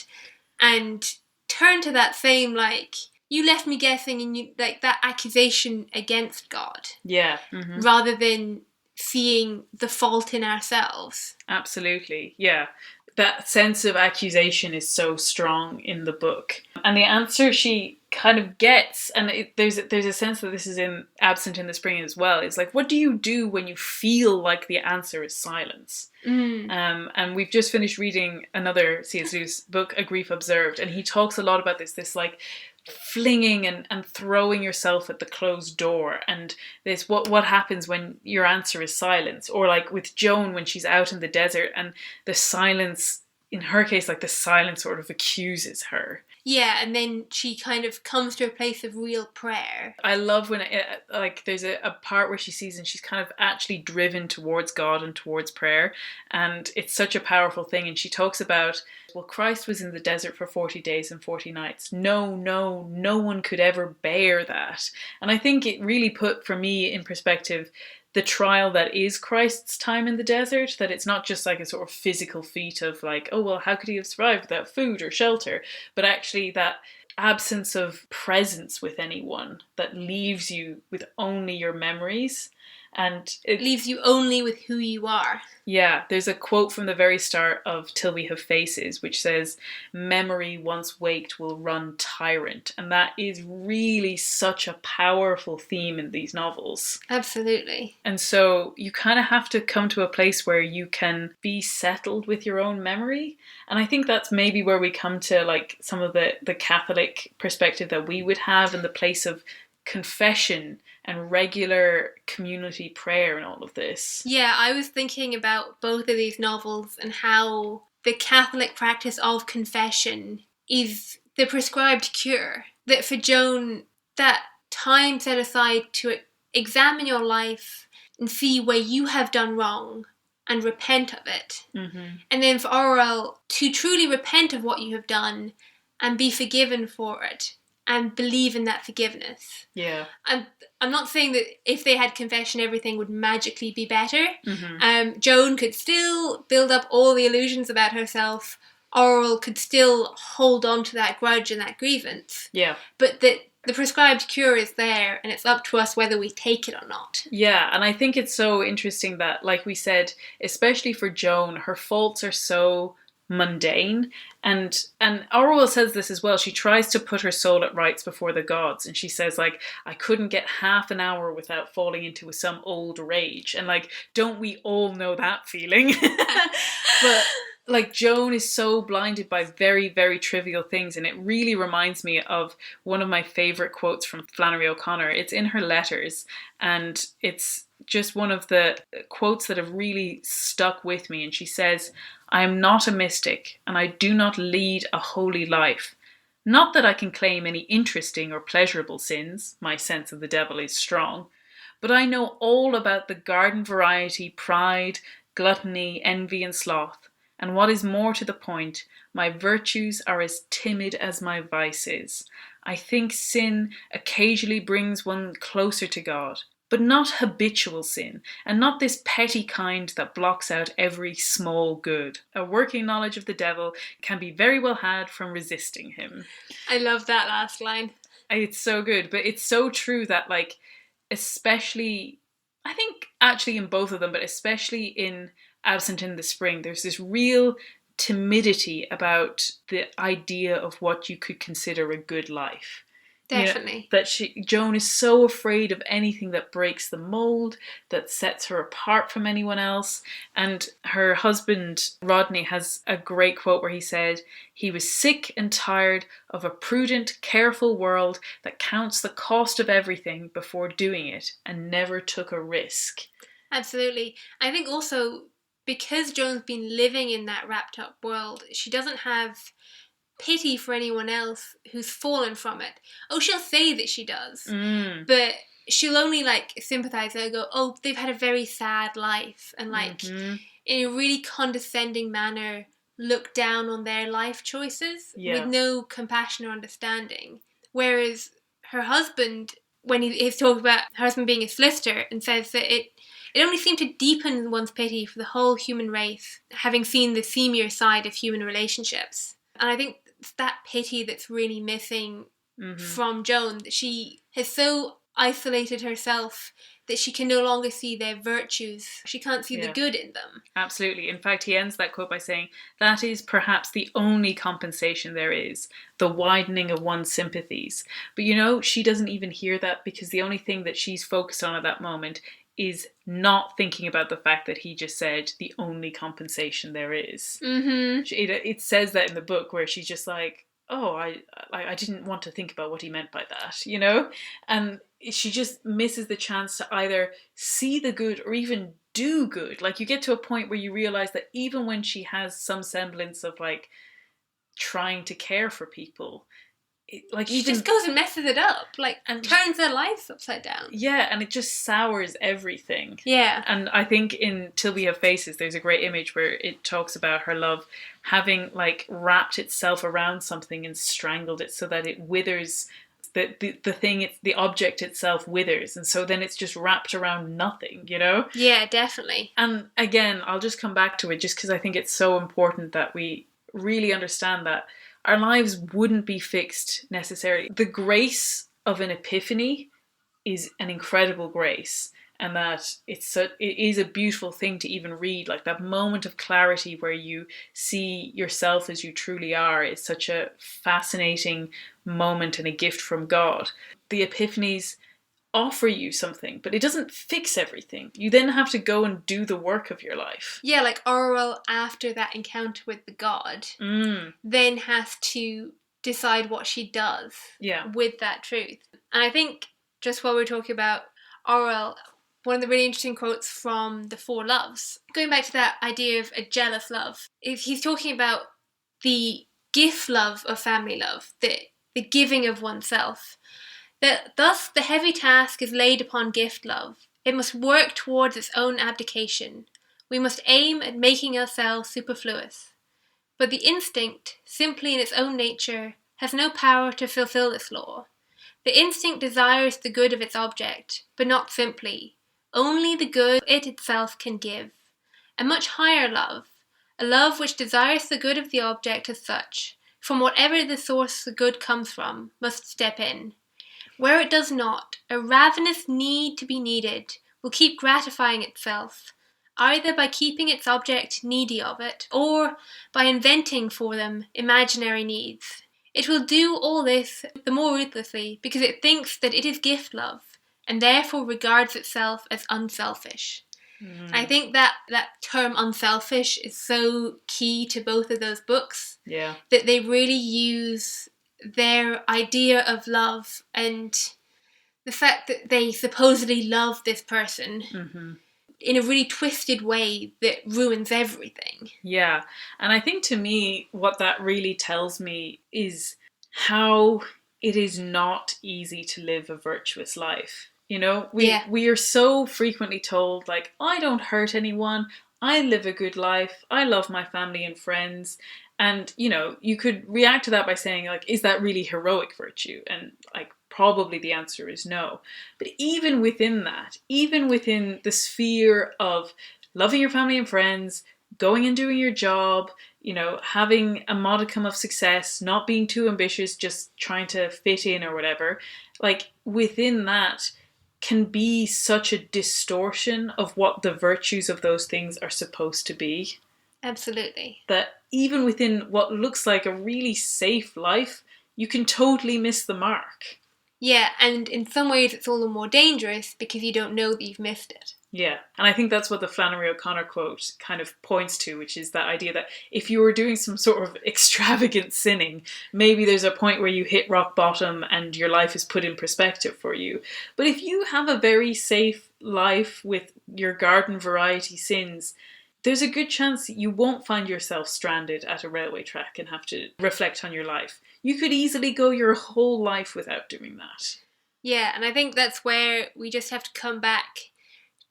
and turn to that same, like, you left me guessing, and you, like, that accusation against God. Yeah. Mm-hmm. Rather than seeing the fault in ourselves. Absolutely, yeah. That sense of accusation is so strong in the book. And the answer she kind of gets, and there's a sense that this is absent in the spring as well, is like, what do you do when you feel like the answer is silence? And we've just finished reading another C.S. Lewis book, A Grief Observed, and he talks a lot about this like flinging and throwing yourself at the closed door, and this what happens when your answer is silence, or like with Joan when she's out in the desert and the silence, in her case, like the silence sort of accuses her. Yeah, and then she kind of comes to a place of real prayer. I love when like there's a part where she sees and she's kind of actually driven towards God and towards prayer, and it's such a powerful thing. And she talks about, well, Christ was in the desert for 40 days and 40 nights. No one could ever bear that. And I think it really put, for me, in perspective, the trial that is Christ's time in the desert, that it's not just like a sort of physical feat of like, oh, well, how could he have survived without food or shelter? But actually that absence of presence with anyone that leaves you with only your memories. And it leaves you only with who you are. Yeah, there's a quote from the very start of Till We Have Faces, which says, "Memory once waked will run tyrant." And that is really such a powerful theme in these novels. Absolutely. And so you kind of have to come to a place where you can be settled with your own memory. And I think that's maybe where we come to like some of the Catholic perspective that we would have in the place of confession and regular community prayer and all of this. Yeah, I was thinking about both of these novels and how the Catholic practice of confession is the prescribed cure. That for Joan, that time set aside to examine your life and see where you have done wrong and repent of it. Mm-hmm. And then for Orwell, to truly repent of what you have done and be forgiven for it. And believe in that forgiveness. Yeah. And I'm not saying that if they had confession, everything would magically be better. Mm-hmm. Joan could still build up all the illusions about herself. Orwell could still hold on to that grudge and that grievance. Yeah. But that the prescribed cure is there, and it's up to us whether we take it or not. Yeah, and I think it's so interesting that, like we said, especially for Joan, her faults are so mundane, and Orwell says this as well. She tries to put her soul at rights before the gods, and she says like, I couldn't get half an hour without falling into some old rage. And like, don't we all know that feeling? But like, Joan is so blinded by very, very trivial things, and it really reminds me of one of my favourite quotes from Flannery O'Connor. It's in her letters, and it's just one of the quotes that have really stuck with me. And she says, "I am not a mystic, and I do not lead a holy life. Not that I can claim any interesting or pleasurable sins, my sense of the devil is strong, but I know all about the garden variety, pride, gluttony, envy, and sloth. And what is more to the point, my virtues are as timid as my vices. I think sin occasionally brings one closer to God, but not habitual sin, and not this petty kind that blocks out every small good. A working knowledge of the devil can be very well had from resisting him." I love that last line. It's so good, but it's so true that, like, especially, I think actually in both of them, but especially in Absent in the Spring, there's this real timidity about the idea of what you could consider a good life. Definitely. You know, Joan is so afraid of anything that breaks the mold, that sets her apart from anyone else. And her husband, Rodney, has a great quote where he said, "He was sick and tired of a prudent, careful world that counts the cost of everything before doing it and never took a risk." Absolutely. I think also because Joan's been living in that wrapped up world, she doesn't have pity for anyone else who's fallen from it. Oh, she'll say that she does, but she'll only like sympathize and go, oh, they've had a very sad life, and like in a really condescending manner look down on their life choices with no compassion or understanding. Whereas her husband, when he's talking about her husband being a solicitor, and says that it only seemed to deepen one's pity for the whole human race, having seen the seamier side of human relationships. And I think it's that pity that's really missing from Joan, that she has so isolated herself that she can no longer see their virtues. She can't see the good in them. Absolutely. In fact, he ends that quote by saying, "That is perhaps the only compensation there is, the widening of one's sympathies." But you know, she doesn't even hear that, because the only thing that she's focused on at that moment is not thinking about the fact that he just said the only compensation there is. It says that in the book, where she's just like, oh, I didn't want to think about what he meant by that, you know? And she just misses the chance to either see the good or even do good. Like, you get to a point where you realize that even when she has some semblance of like trying to care for people, she just goes and messes it up, like, and turns their lives upside down. Yeah, and it just sours everything. Yeah. And I think in Till We Have Faces, there's a great image where it talks about her love having like wrapped itself around something and strangled it so that it withers. The thing, the object itself withers, and so then it's just wrapped around nothing, you know? Yeah, definitely. And again, I'll just come back to it just because I think it's so important that we really understand that our lives wouldn't be fixed necessarily. The grace of an epiphany is an incredible grace. and that it is a beautiful thing to even read. Like that moment of clarity where you see yourself as you truly are is such a fascinating moment and a gift from God. The epiphanies offer you something, but it doesn't fix everything. You then have to go and do the work of your life. Yeah, like Orwell, after that encounter with the god, then has to decide what she does with that truth. And I think, just while we're talking about Orwell, one of the really interesting quotes from The Four Loves, going back to that idea of a jealous love, if he's talking about the gift love of family love, the giving of oneself, that thus the heavy task is laid upon gift love. It must work towards its own abdication. We must aim at making ourselves superfluous. But the instinct, simply in its own nature, has no power to fulfill this law. The instinct desires the good of its object, but not simply. Only the good it itself can give. A much higher love, a love which desires the good of the object as such, from whatever the source the good comes from, must step in. Where it does not, a ravenous need to be needed will keep gratifying itself, either by keeping its object needy of it, or by inventing for them imaginary needs. It will do all this the more ruthlessly because it thinks that it is gift love, and therefore regards itself as unselfish. I think that term unselfish is so key to both of those books. Yeah. That they really use their idea of love and the fact that they supposedly love this person in a really twisted way that ruins everything. Yeah. And I think to me, what that really tells me is how it is not easy to live a virtuous life. You know, we are so frequently told, like, I don't hurt anyone, I live a good life, I love my family and friends. And, you know, you could react to that by saying, like, is that really heroic virtue? And, like, probably the answer is no. But even within that, even within the sphere of loving your family and friends, going and doing your job, you know, having a modicum of success, not being too ambitious, just trying to fit in or whatever, like, within that can be such a distortion of what the virtues of those things are supposed to be. Absolutely. That even within what looks like a really safe life, you can totally miss the mark. Yeah, and in some ways it's all the more dangerous because you don't know that you've missed it. Yeah, and I think that's what the Flannery O'Connor quote kind of points to, which is that idea that if you were doing some sort of extravagant sinning, maybe there's a point where you hit rock bottom and your life is put in perspective for you. But if you have a very safe life with your garden variety sins, there's a good chance you won't find yourself stranded at a railway track and have to reflect on your life. You could easily go your whole life without doing that. Yeah, and I think that's where we just have to come back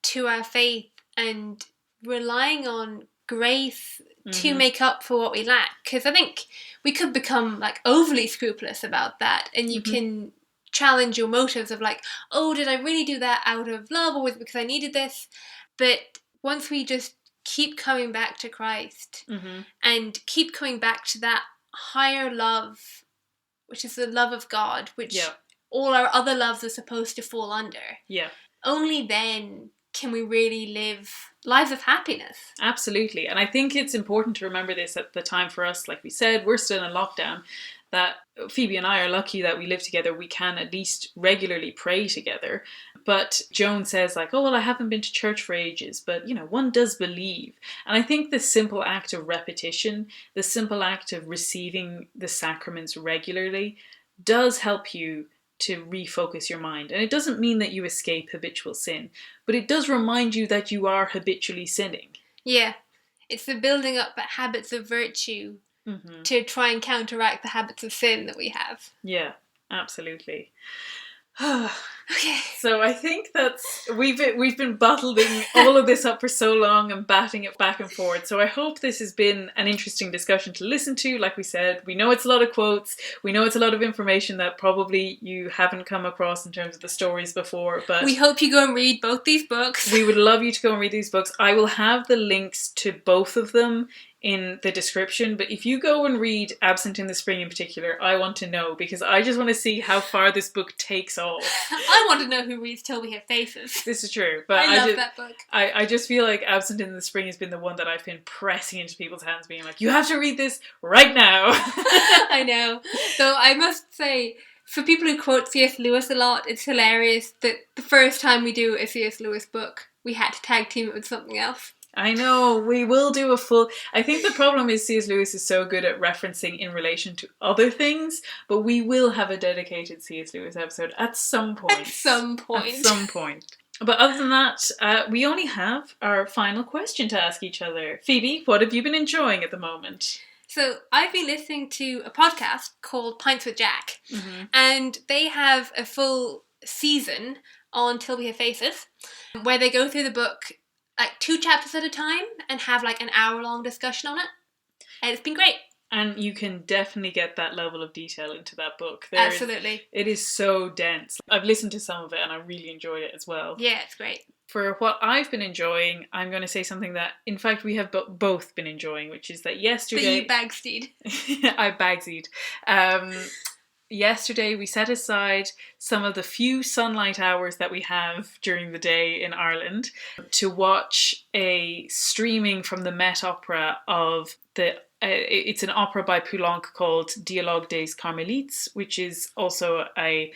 to our faith and relying on grace to make up for what we lack. Because I think we could become like overly scrupulous about that, and you can challenge your motives of like, oh, did I really do that out of love or was it because I needed this? But once we just keep coming back to Christ and keep coming back to that higher love, which is the love of God, which all our other loves are supposed to fall under. Yeah. Only then can we really live lives of happiness. Absolutely. And I think it's important to remember this at the time for us. Like we said, we're still in lockdown. That Phoebe and I are lucky that we live together. We can at least regularly pray together. But Joan says like, oh, well, I haven't been to church for ages. But, you know, one does believe. And I think the simple act of repetition, the simple act of receiving the sacraments regularly does help you to refocus your mind. And it doesn't mean that you escape habitual sin, but it does remind you that you are habitually sinning. Yeah. It's the building up habits of virtue to try and counteract the habits of sin that we have. Yeah, absolutely. Okay. So I think that's we've been bottling all of this up for so long and batting it back and forth. So I hope this has been an interesting discussion to listen to. Like we said, we know it's a lot of quotes. We know it's a lot of information that probably you haven't come across in terms of the stories before. But we hope you go and read both these books. We would love you to go and read these books. I will have the links to both of them in the description, but if you go and read Absent in the Spring in particular, I want to know, because I just want to see how far this book takes off. I want to know who reads Till We Have Faces. This is true, but I love that book. I just feel like Absent in the Spring has been the one that I've been pressing into people's hands, being like, you have to read this right now. I know. So I must say, for people who quote C.S. Lewis a lot, it's hilarious that the first time we do a C.S. Lewis book, we had to tag team it with something else. I know, we will do a full... I think the problem is C.S. Lewis is so good at referencing in relation to other things, but we will have a dedicated C.S. Lewis episode at some point. At some point. But other than that, we only have our final question to ask each other. Phoebe, what have you been enjoying at the moment? So I've been listening to a podcast called Pints with Jack, and they have a full season on Till We Have Faces, where they go through the book like 2 chapters at a time and have like an hour-long discussion on it. And it's been great. And you can definitely get that level of detail into that book. Absolutely. It is so dense. I've listened to some of it and I really enjoyed it as well. Yeah, it's great. For what I've been enjoying, I'm going to say something that, in fact, we have both been enjoying, which is that yesterday... That you bagseed. I bagseed. Yesterday, we set aside some of the few sunlight hours that we have during the day in Ireland to watch a streaming from the Met Opera of the... it's an opera by Poulenc called Dialogue des Carmélites, which is also a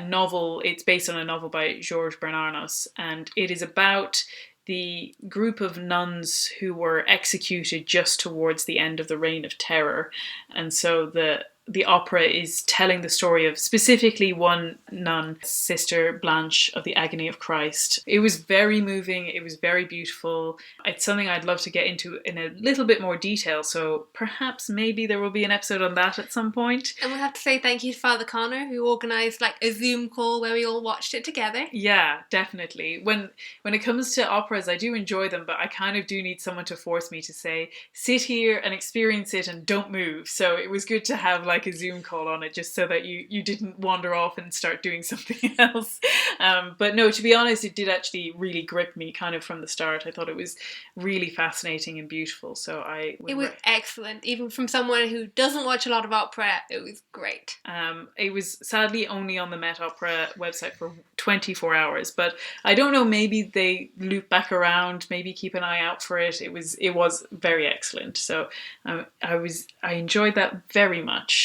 novel. It's based on a novel by Georges Bernanos, and it is about the group of nuns who were executed just towards the end of the Reign of Terror. And so the opera is telling the story of specifically one nun, Sister Blanche of the Agony of Christ. It was very moving. It was very beautiful. It's something I'd love to get into in a little bit more detail. So perhaps maybe there will be an episode on that at some point. And we'll have to say thank you to Father Connor, who organised like a Zoom call where we all watched it together. Yeah, definitely. When it comes to operas, I do enjoy them, but I kind of do need someone to force me to say, sit here and experience it and don't move. So it was good to have like a Zoom call on it, just so that you didn't wander off and start doing something else. But no, to be honest, it did actually really grip me kind of from the start. I thought it was really fascinating and beautiful. So it was excellent. Even from someone who doesn't watch a lot of opera, it was great. It was sadly only on the Met Opera website for 24 hours, but I don't know, maybe they loop back around, maybe keep an eye out for it. It was very excellent. So I enjoyed that very much.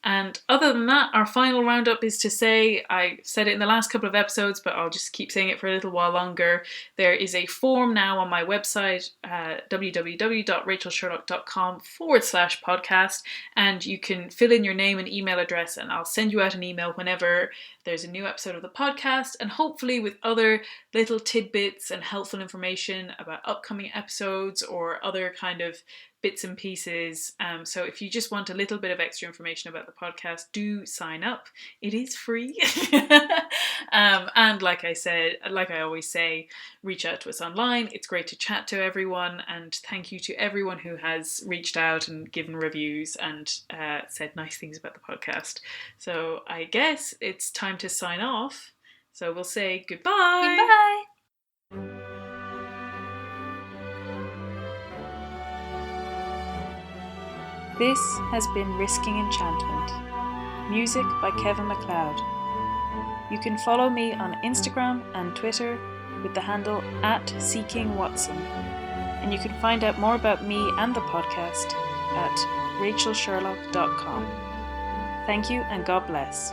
And other than that, our final roundup is to say, I said it in the last couple of episodes, but I'll just keep saying it for a little while longer. There is a form now on my website, www.rachelsherlock.com/podcast, and you can fill in your name and email address, and I'll send you out an email whenever there's a new episode of the podcast, and hopefully with other little tidbits and helpful information about upcoming episodes or other kind of bits and pieces. So if you just want a little bit of extra information about the podcast, do sign up. It is free. And like I always say, reach out to us online. It's great to chat to everyone, and thank you to everyone who has reached out and given reviews and said nice things about the podcast. So I guess it's time to sign off. So we'll say goodbye. Goodbye. This has been Risking Enchantment. Music by Kevin MacLeod. You can follow me on Instagram and Twitter with the handle @SeekingWatson. And you can find out more about me and the podcast at rachelsherlock.com. Thank you and God bless.